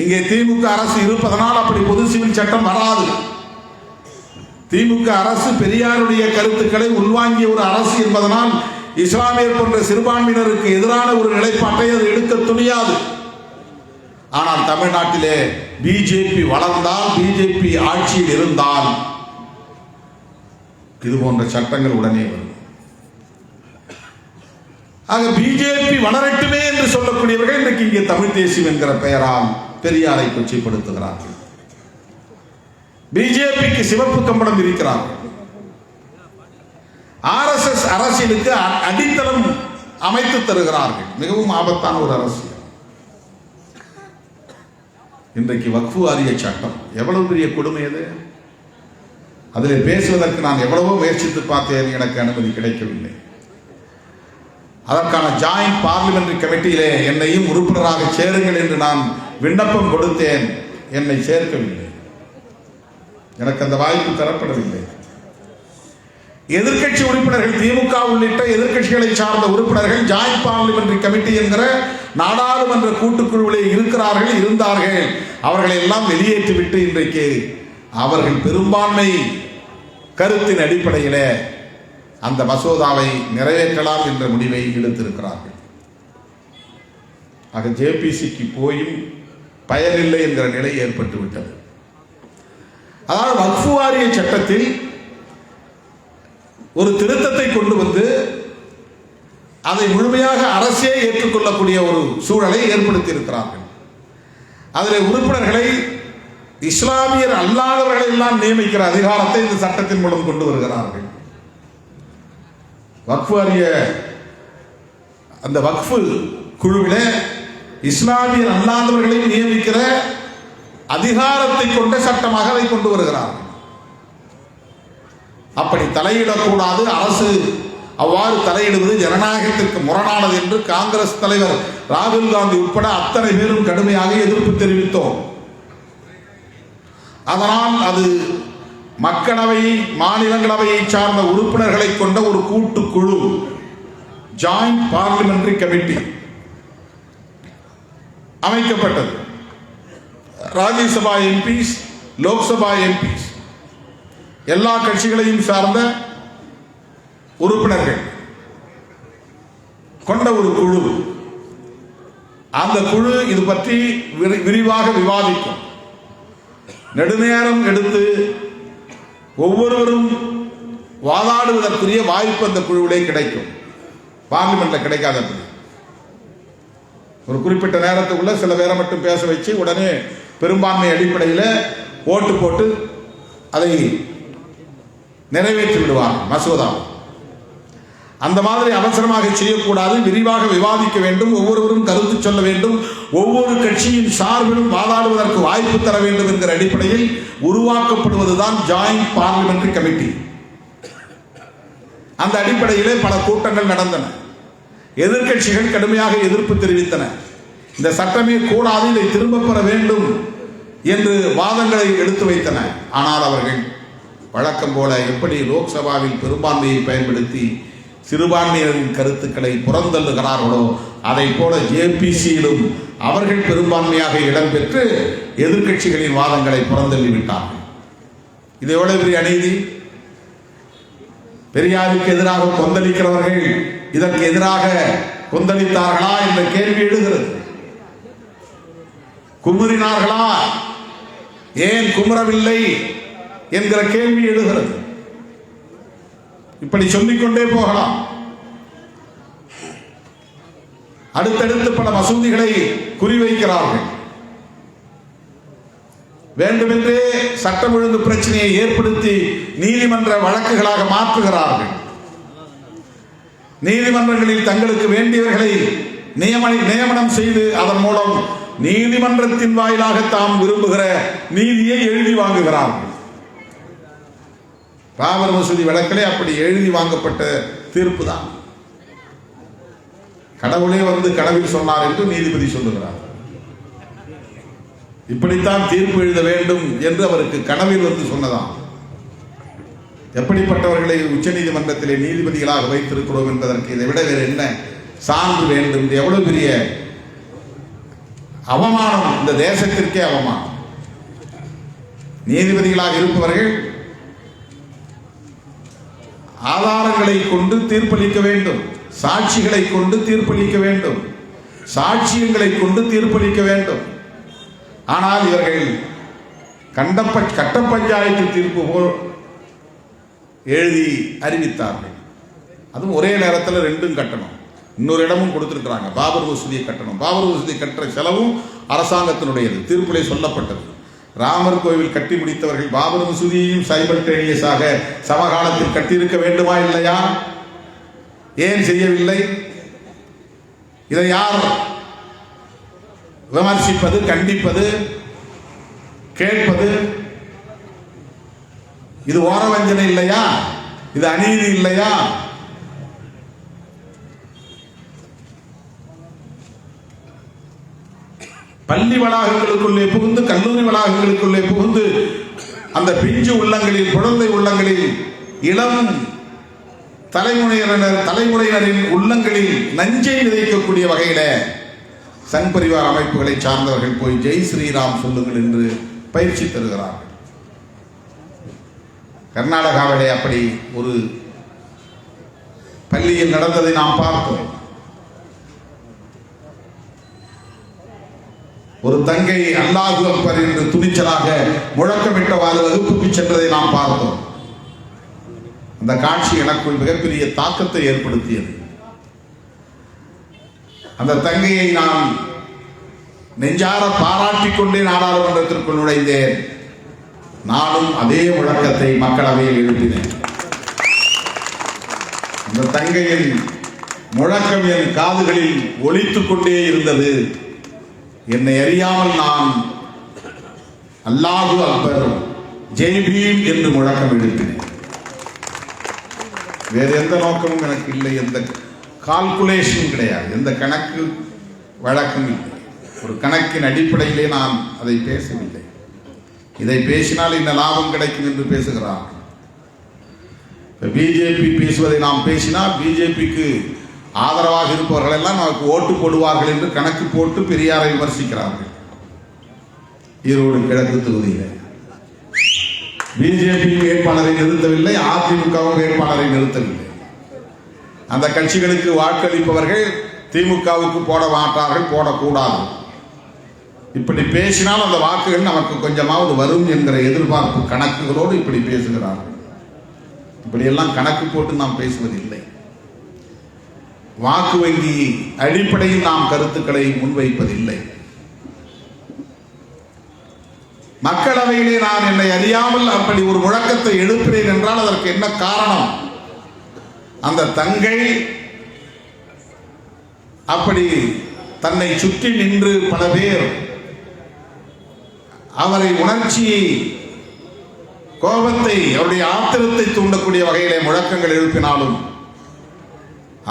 இங்கே திமுக அரசு இருப்பதனால் அப்படி பொது சிவில் சட்டம் வராது. திமுக அரசு பெரியாருடைய கருத்துக்களை உள்வாங்கிய ஒரு அரசு என்பதனால் இஸ்லாமியர் போன்ற சிறுபான்மையினருக்கு எதிரான ஒரு நிலைப்பாட்டை அது எடுக்க துணியாது. ஆனால் தமிழ்நாட்டிலே பிஜேபி வளர்ந்தால், பிஜேபி ஆட்சியில் இருந்தால் இது போன்ற சட்டங்கள் உடனே வரும். ஆக பிஜேபி வளரட்டுமே என்று சொல்லக்கூடியவர்கள் இன்றைக்கு இங்கே தமிழ் தேசியம் என்கிற பெயரால் பெரியாரை கொச்சைப்படுத்துகிறார்கள். பிஜேபிக்கு சிவப்பு கம்பளம் இருக்கிறார்கள். RSS அரசியலுக்கு அடித்தளம் அமைத்து தருகிறார்கள். மிகவும் ஆபத்தான ஒரு அரசியல். இன்றைக்கு வக்ஃபு வாரிய சட்டம் எவ்வளவு பெரிய கொடுமை அது. அதில் பேசுவதற்கு நான் எவ்வளவோ முயற்சித்து பார்த்தேன், எனக்கு அனுமதி கிடைக்கவில்லை. அதற்கான ஜாயிண்ட் பார்லிமெண்டரி கமிட்டியிலே என்னையும் உறுப்பினராக சேருங்கள் என்று நான் விண்ணப்பம் கொடுத்தேன். என்னை சேர்க்கவில்லை. எனக்கு அந்த வாய்ப்பு தரப்படவில்லை. எதிர்க்கட்சி உறுப்பினர்கள், திமுக உள்ளிட்ட எதிர்க்கட்சிகளை சார்ந்த உறுப்பினர்கள் ஜாயிண்ட் பார்லிமெண்டரி கமிட்டி என்கிற நாடாளுமன்ற கூட்டுக்குழுவிலே இருந்தார்கள். அவர்களை எல்லாம் வெளியேற்றிவிட்டு இன்றைக்கு அவர்கள் பெரும்பான்மை கருத்தின் அடிப்படையிலே அந்த மசோதாவை நிறைவேற்றலாம் என்ற முடிவை எடுத்திருக்கிறார்கள். ஆக ஜேபிசிக்கு போயும் பயனில்லை என்கிற நிலை ஏற்பட்டு விட்டது. அதாவது வக்ஃபு வாரிய சட்டத்தில் ஒரு திருத்தத்தை கொண்டு வந்து அதை முழுமையாக அரசே ஏற்றுக்கொள்ளக்கூடிய ஒரு சூழலை ஏற்படுத்தி இருக்கிறார்கள். அதில் உறுப்பினர்களை இஸ்லாமியர் அல்லாதவர்களை எல்லாம் நியமிக்கிற அதிகாரத்தை இந்த சட்டத்தின் மூலம் கொண்டு வருகிறார்கள். வக்ஃபு வாரிய அந்த வக்ஃபு குழுவில இஸ்லாமியர் அல்லாதவர்களை நியமிக்கிற அதிகாரத்தை கொண்ட சட்டமாக அதை கொண்டு வருகிறார்கள். அப்படி தலையிடக்கூடாது, அரசு அவ்வாறு தலையிடுவது ஜனநாயகத்திற்கு முரணானது என்று காங்கிரஸ் தலைவர் ராகுல் காந்தி உட்பட அத்தனை பேரும் கடுமையாக எதிர்ப்பு தெரிவித்தோம். அதனால் அது மக்களவை, மாநிலங்களவையை சார்ந்த உறுப்பினர்களை கொண்ட ஒரு கூட்டுக்குழு, ஜாயிண்ட் பார்லிமெண்டரி கமிட்டி அமைக்கப்பட்டது. ராஜ்யசபா எம்பிஸ், லோக்சபா எம்பிஸ், எல்லா கட்சிகளையும் சார்ந்த உறுப்பினர்கள் கொண்ட ஒரு குழு. அந்த குழு இது பற்றி விரிவாக விவாதிக்கும். நெடுநேரம் எடுத்து ஒவ்வொருவரும் வாதாடுவதற்குரிய வாய்ப்பு அந்த குழுவிலே கிடைக்கும். பார்லிமெண்ட்ல கிடைக்காதபடி ஒரு குறிப்பிட்ட நேரத்துக்குள்ள சில பேரை மட்டும் பேச வச்சு உடனே பெரும்பான்மை அடிப்படையில் ஓட்டு போட்டு அதை நிறைவேற்றி விடுவார் மசோதா. அந்த மாதிரி அவசரமாக செய்யக்கூடாது, விரிவாக விவாதிக்க வேண்டும், ஒவ்வொருவரும் கருத்து சொல்ல வேண்டும், ஒவ்வொரு கட்சியின் சார்பிலும் வாதாடுவதற்கு வாய்ப்பு தர வேண்டும் என்கிற அடிப்படையில் உருவாக்கப்படுவதுதான் ஜாயிண்ட் பார்லிமெண்டரி கமிட்டி. அந்த அடிப்படையிலே பல கூட்டங்கள் நடந்தன. எதிர்க்கட்சிகள் கடுமையாக எதிர்ப்பு தெரிவித்தன. இந்த சட்டமே கூடாது, இதை திரும்ப பெற வேண்டும் என்று வாதங்களை எடுத்து வைத்தன. ஆனால் அவர்கள் வழக்கம் போல எப்படி லோக்சபாவில் பெரும்பான்மையை பயன்படுத்தி சிறுபான்மையினரின் கருத்துக்களை புறந்தள்ளுகிறார்களோ அதை போல ஜேபிசியிலும் அவர்கள் பெரும்பான்மையாக இடம்பெற்று எதிர்க்கட்சிகளின் வாதங்களை புறந்தள்ளிவிட்டார்கள். இது எவ்வளவு பெரிய அநீதி! பெரியாருக்கு எதிராக கொந்தளிக்கிறவர்கள் இதற்கு எதிராக கொந்தளித்தார்களா என்ற கேள்வி எழுகிறது. குமுறினார்களா, ஏன் குமுறவில்லை என்கிற கேள்வி எழுகிறது. இப்படி சொல்லிக்கொண்டே போகலாம். அடுத்தடுத்து பல மசூதிகளை குறிவைக்கிறார்கள். வேண்டுமென்றே சட்டம் ஒழுங்கு பிரச்சனையை ஏற்படுத்தி நீதிமன்ற வழக்குகளாக மாற்றுகிறார்கள். நீதிமன்றங்களில் தங்களுக்கு வேண்டியவர்களை நியமனம் செய்து அதன் மூலம் நீதிமன்றத்தின் வாயிலாக தாம் விரும்புகிற நீதியை எழுதி வாங்குகிறார்கள். ராமர் மசூதி வழக்கிலே அப்படி எழுதி வாங்கப்பட்ட தீர்ப்பு தான். கடவுளே வந்து கனவில் சொன்னார் என்று நீதிபதி சொல்லுகிறார். இப்படித்தான் தீர்ப்பு எழுத வேண்டும் என்று அவருக்கு கனவில் வந்து சொன்னதாம். எப்படிப்பட்டவர்களை உச்சநீதிமன்றத்திலே நீதிபதிகளாக வைத்திருக்கிறோம் என்பதற்கு இதை விட வேறு என்ன சான்று வேண்டும்? எவ்வளவு பெரிய அவமானம், இந்த தேசத்திற்கே அவமானம். நீதிபதிகளாக இருப்பவர்கள் ஆதாரங்களை கொண்டு தீர்ப்பளிக்க வேண்டும், சாட்சிகளை கொண்டு தீர்ப்பளிக்க வேண்டும், சாட்சியங்களை கொண்டு தீர்ப்பளிக்க வேண்டும். ஆனால் இவர்கள் கட்ட பஞ்சாயத்து தீர்ப்பு போல் எழுதி அறிவித்தார்கள். அதுவும் ஒரே நேரத்தில் ரெண்டும் கட்டணும். இன்னொரு இடமும் கொடுத்திருக்கிறாங்க, பாபர் மசூதியை கட்டணும். பாபர் மசூதி கட்டுற செலவும் அரசாங்கத்தினுடையது. தீர்ப்பிலே சொல்லப்பட்டது. ராமர் கோவில் கட்டி முடித்தவர்கள் பாபர் மசூதியையும் சைமல்டேனியஸாக சமகாலத்தில் கட்டியிருக்க வேண்டுமா இல்லையா? ஏன் செய்யவில்லை? இதை யார் விமர்சிப்பது, கண்டிப்பது, கேட்பது? இது ஓரவஞ்சனை இல்லையா? இது அநீதி இல்லையா? பள்ளி வளாகங்களுக்குள்ளே புகுந்து, கல்லூரி வளாகங்களுக்குள்ளே புகுந்து, அந்த பிஞ்சு உள்ளங்களில், குழந்தை உள்ளங்களில், இளம் தலைமுறையினரின் உள்ளங்களில் நஞ்சை விதைக்கக்கூடிய வகையில சங் பரிவார் அமைப்புகளை சார்ந்தவர்கள் போய் ஜெய் ஸ்ரீராம் சொல்லுங்கள் என்று பயிற்சி தருகிறார்கள். கர்நாடகாவிலே அப்படி ஒரு பள்ளியில் நடந்ததை நாம் பார்த்தோம். ஒரு தங்கை அல்லாஹு அக்பர் என்று துணிச்சலாக முழக்கமிட்டவாறு வகுப்புக்கு சென்றதை நாம் பார்த்தோம். அந்த காட்சி எனக்குள் மிகப்பெரிய தாக்கத்தை ஏற்படுத்தியது. அந்த தங்கையை நான் நெஞ்சார பாராட்டிக் கொண்டே நாடாளுமன்றத்திற்குள் நுழைந்தேன். நானும் அதே முழக்கத்தை மக்களவையில் எழுப்பினேன். அந்த தங்கையின் முழக்கம் என் காதுகளில் ஒலித்துக் கொண்டே இருந்தது. என்னை அறியாமல் நான் அல்லாஹு அக்பர், ஜெய் பீம் என்று முழக்கம் எழுப்பினேன். வேறு எந்த நோக்கமும் எனக்கு இல்லை, எந்த கால்குலேஷன் கிடையாது, எந்த கணக்கு வழக்கம் இல்லை. ஒரு கணக்கின் அடிப்படையிலே நான் அதை பேசவில்லை. இதை பேசினால் இந்த லாபம் கிடைக்கும் என்று பேசுகிறார். பிஜேபி பேசுவதை நாம் பேசினால் பிஜேபிக்கு ஆதரவாக இருப்பவர்கள் எல்லாம் நமக்கு ஓட்டு போடுவார்கள் என்று கணக்கு போட்டு பெரியாரை விமர்சிக்கிறார்கள். ஈரோடு கிழக்கு தொகுதியில் பிஜேபி வேட்பாளரை நிறுத்தவில்லை, அதிமுகவும் வேட்பாளரை நிறுத்தவில்லை. அந்த கட்சிகளுக்கு வாக்களிப்பவர்கள் திமுகவுக்கு போட மாட்டார்கள், போடக்கூடாது. இப்படி பேசினால் அந்த வாக்குகள் நமக்கு கொஞ்சமாவது வரும் என்கிற எதிர்பார்ப்பு கணக்குகளோடு இப்படி பேசுகிறார்கள். இப்படியெல்லாம் கணக்கு போட்டு நாம் பேசுவதில்லை. வாக்கு வங்கி அடிப்படையில் நாம் கருத்துக்களை முன்வைப்பதில்லை. மக்களவையிலே நான் என்னை அறியாமல் அப்படி ஒரு முழக்கத்தை எழுப்பினேன் என்றால் அதற்கு என்ன காரணம்? அந்த தங்கை அப்படி தன்னை சுற்றி நின்று பல பேர் அவரை உணர்ச்சியை, கோபத்தை, அவருடைய ஆத்திரத்தை தூண்டக்கூடிய வகையிலே முழக்கங்கள் எழுப்பினாலும்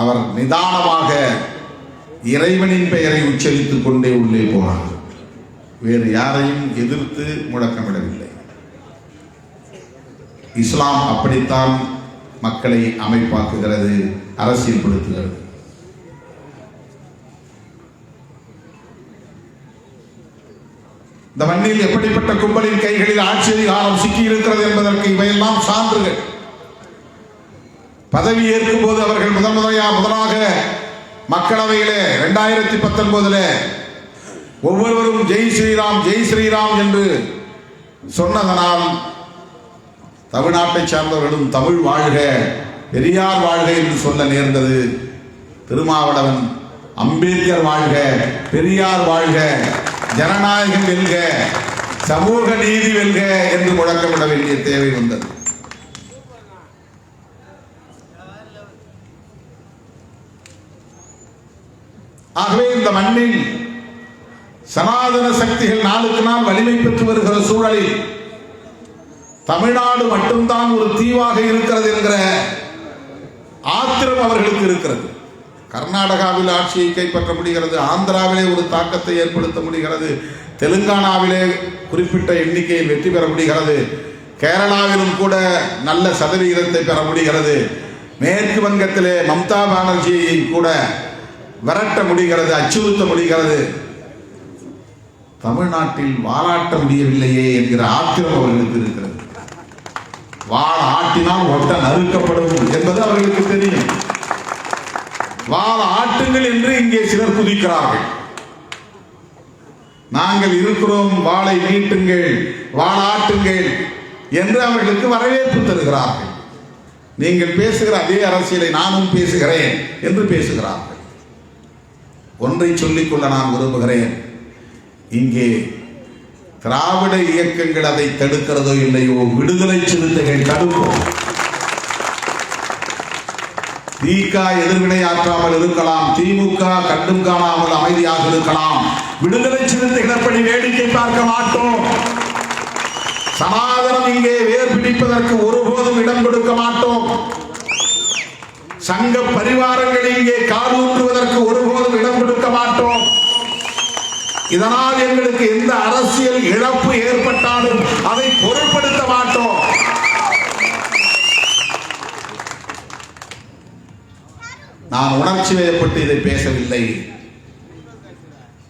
அவர் நிதானமாக இறைவனின் பெயரை உச்சரித்துக் கொண்டே உள்ளே போனார். வேறு யாரையும் எதிர்த்து முழக்கமிடவில்லை. இஸ்லாம் அப்படித்தான் மக்களை அமைப்பாக்குகிறது, அரசியல்படுத்துகிறது. இந்த மண்ணில் எப்படிப்பட்ட கும்பலின் கைகளில் ஆட்சி அதிகாரம் சிக்கி இருக்கிறது என்பதற்கு இவையெல்லாம் சான்றுகள். பதவி ஏற்கும் போது அவர்கள் முதலாக மக்களவையிலே 2019 ஒவ்வொருவரும் ஜெய் ஸ்ரீராம், ஜெய் ஸ்ரீராம் என்று சொன்னதனால் தமிழ்நாட்டை சார்ந்தவர்களும் தமிழ் வாழ்க, பெரியார் வாழ்க என்று சொல்ல நேர்ந்தது. திருமாவளவன் அம்பேத்கர் வாழ்க, பெரியார் வாழ்க, ஜனநாயகம் வெல்க, சமூக நீதி வெல்க என்று முழக்கமிட வேண்டிய தேவை வந்தது. ஆகவே இந்த மண்ணில் சனாதன சக்திகள் நாளுக்கு நாள் வலிமை பெற்று வருகிற சூழலில் தமிழ்நாடு மட்டும்தான் ஒரு தீவாக இருக்கிறது என்கிற ஆத்திரம் அவர்களுக்கு இருக்கிறது. கர்நாடகாவில் ஆட்சியை கைப்பற்ற முடிகிறது, ஆந்திராவிலே ஒரு தாக்கத்தை ஏற்படுத்த முடிகிறது, தெலுங்கானாவிலே குறிப்பிட்ட எண்ணிக்கையில் வெற்றி பெற முடிகிறது, கேரளாவிலும் கூட நல்ல சதவிகிதத்தை பெற முடிகிறது. மேற்கு வங்கத்திலே மம்தா பானர்ஜியை கூட விரட்ட முடிகிறது, அச்சுறுத்த முடிகிறது. தமிழ்நாட்டில் வாலாட்ட முடியவில்லையே என்கிற ஆத்திரம் அவர்களுக்கு இருக்கிறது. வாள் ஆட்டினால் ஒட்ட நறுக்கப்படும் என்பது அவர்களுக்கு தெரியும். வாள் ஆட்டுங்கள் என்று இங்கே சிலர் குதிக்கிறார்கள். நாங்கள் இருக்கிறோம், வாளை நீட்டுங்கள், வாளாட்டுங்கள் என்று அவர்களுக்கு வரவேற்பு தருகிறார்கள். நீங்கள் பேசுகிற அதே அரசியலை நானும் பேசுகிறேன் என்று பேசுகிறார்கள். ஒன்றை சொல்லிக்கொள்ள நான் விரும்புகிறேன். இங்கே திராவிட இயக்கங்கள் அதை தடுக்கிறதோ இல்லையோ, விடுதலை சிறுத்தைகள் தடுப்போம். திக எதிர்வினை ஆற்றாமல் இருக்கலாம், திமுக கண்டும் காணாமல் அமைதியாக இருக்கலாம். விடுதலை சிறுத்தைகள் அப்படி வேடிக்கை பார்க்க மாட்டோம். சனாதனம் இங்கே வேர் பிடிப்பதற்கு ஒருபோதும் இடம் கொடுக்க மாட்டோம். சங்க பரிவாரங்கள் இங்கே காலூன்றுவதற்கு ஒருபோதும் இடம் கொடுக்க மாட்டோம். இதனால் எங்களுக்கு எந்த அரசியல் இழப்பு ஏற்பட்டாலும் அதை பொருட்படுத்த மாட்டோம். நான் உணர்ச்சி வயப்பட்டு இதை பேசவில்லை,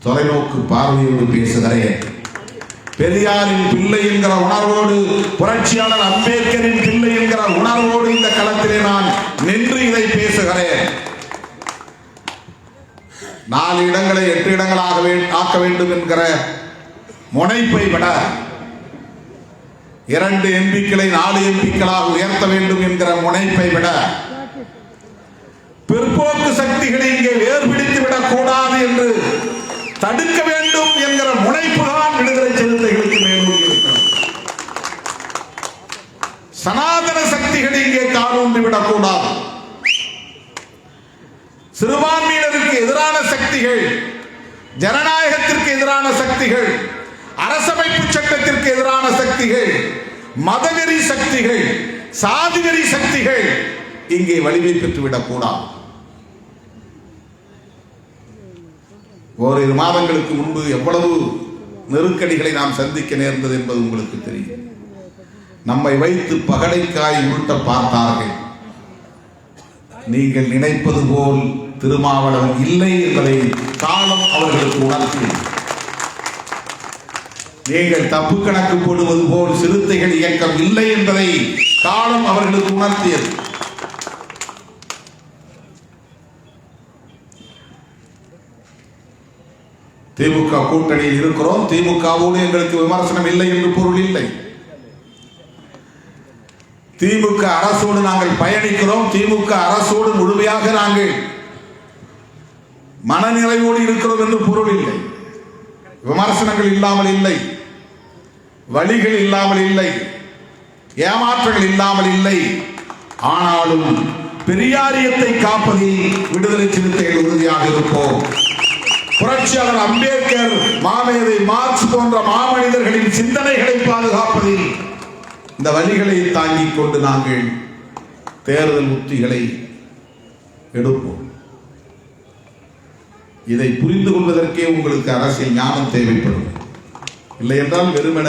தொலைநோக்கு பார்வையோடு பேசுகிறேன். பெரியாரின் பிள்ளை என்கிற உணர்வோடு, புரட்சியாளர் அம்பேத்கரின் பிள்ளை என்கிற உணர்வோடு இந்த களத்திலே நான் நின்று இதை பேசுகிறேன். 4 இடங்களை 8 இடங்களாக ஆக்க வேண்டும் என்கிற முனைப்பை விட 2 எம்பிக்களை 4 எம்பிக்களாக உயர்த்த வேண்டும் என்கிற முனைப்பை விட பிற்போக்கு சக்திகளை இங்கே வேர்பிடித்து விடக் கூடாது என்று தடுக்க வேண்டும் என்கிற முனைப்பு தான் விடுதலை சிறுத்தைகளுக்கு மேலோங்கி இருக்கிறது. சனாதன சக்திகளை இங்கே காலூன்றி விடக்கூடாது. சிறுபான்மையினருக்கு எதிரான சக்திகள், ஜனநாயகத்திற்கு எதிரான சக்திகள், அரசமைப்பு சட்டத்திற்கு எதிரான சக்திகள், மதவெறி சக்திகள், சாதிவெறி சக்திகள் இங்கே வலிமை பெற்றுவிடக் கூடாது. ஓரிரு மாதங்களுக்கு முன்பு எவ்வளவு நெருக்கடிகளை நாம் சந்திக்க நேர்ந்தது என்பது உங்களுக்கு தெரியும். நம்மை வைத்து பகடைக்காய் உருட்ட பார்த்தார்கள். நீங்கள் நினைப்பது போல் திருமாவளவன் இல்லை என்பதை காலம் அவர்களுக்கு உணர்த்தியது. நீங்கள் தப்பு கணக்கு போடுவது போல் சிறுத்தைகள் இயக்கம் இல்லை என்பதை காலம் அவர்களுக்கு உணர்த்தியது. திமுக கூட்டணியில் இருக்கிறோம், திமுகவோடு எங்களுக்கு விமர்சனம் இல்லை என்று பொருள் இல்லை. திமுக அரசோடு நாங்கள் பயணிக்கிறோம், திமுக அரசோடு முழுமையாக நாங்கள் மனநிறைவோடு இருக்கிறோம் என்று பொருள் இல்லை. விமர்சனங்கள் இல்லாமல் இல்லை, வழிகள் இல்லாமல் இல்லை, ஏமாற்றங்கள் இல்லாமல் இல்லை. ஆனாலும் பெரியாரியத்தை காப்பதில் விடுதலை சிறுத்தைகள் உறுதியாக இருப்போம். புரட்சியாளர் அம்பேத்கர், மாமேதை மார்க்ஸ் போன்ற மாமனிதர்களின் சிந்தனைகளை பாதுகாப்பதில் இந்த வழிகளை தாங்கிக் கொண்டு நாங்கள் தேர்தல் உத்திகளை எடுப்போம். இதை புரிந்து கொள்வதற்கே உங்களுக்கு அரசியல் ஞானம் தேவைப்படும். இல்லை என்றால் வெறுமன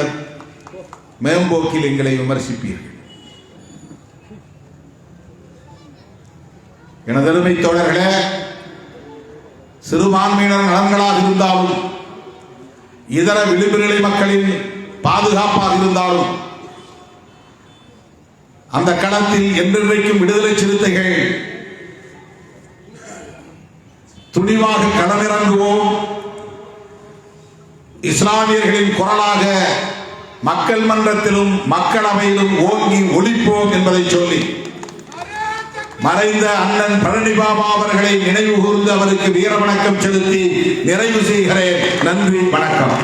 மேம்போக்கில் எங்களை விமர்சிப்பீர்கள். எனதருமை தோழர்களே, சிறுபான்மையினர் நலன்களாக இருந்தாலும், இதர விளிம்பு நிலை மக்களின் பாதுகாப்பாக இருந்தாலும், அந்த களத்தில் என்றென்றைக்கும் விடுதலை சிறுத்தைகள் துணிவாக களமிறங்குவோம். இஸ்லாமியர்களின் குரலாக மக்கள் மன்றத்திலும் மக்களவையிலும் ஓங்கி ஒலிப்போம் என்பதை சொல்லி மறைந்த அண்ணன் பழனிபாபா அவர்களை நினைவு கூர்ந்து அவருக்கு வீர வணக்கம் செலுத்தி நிறைவு செய்கிறேன். நன்றி, வணக்கம்.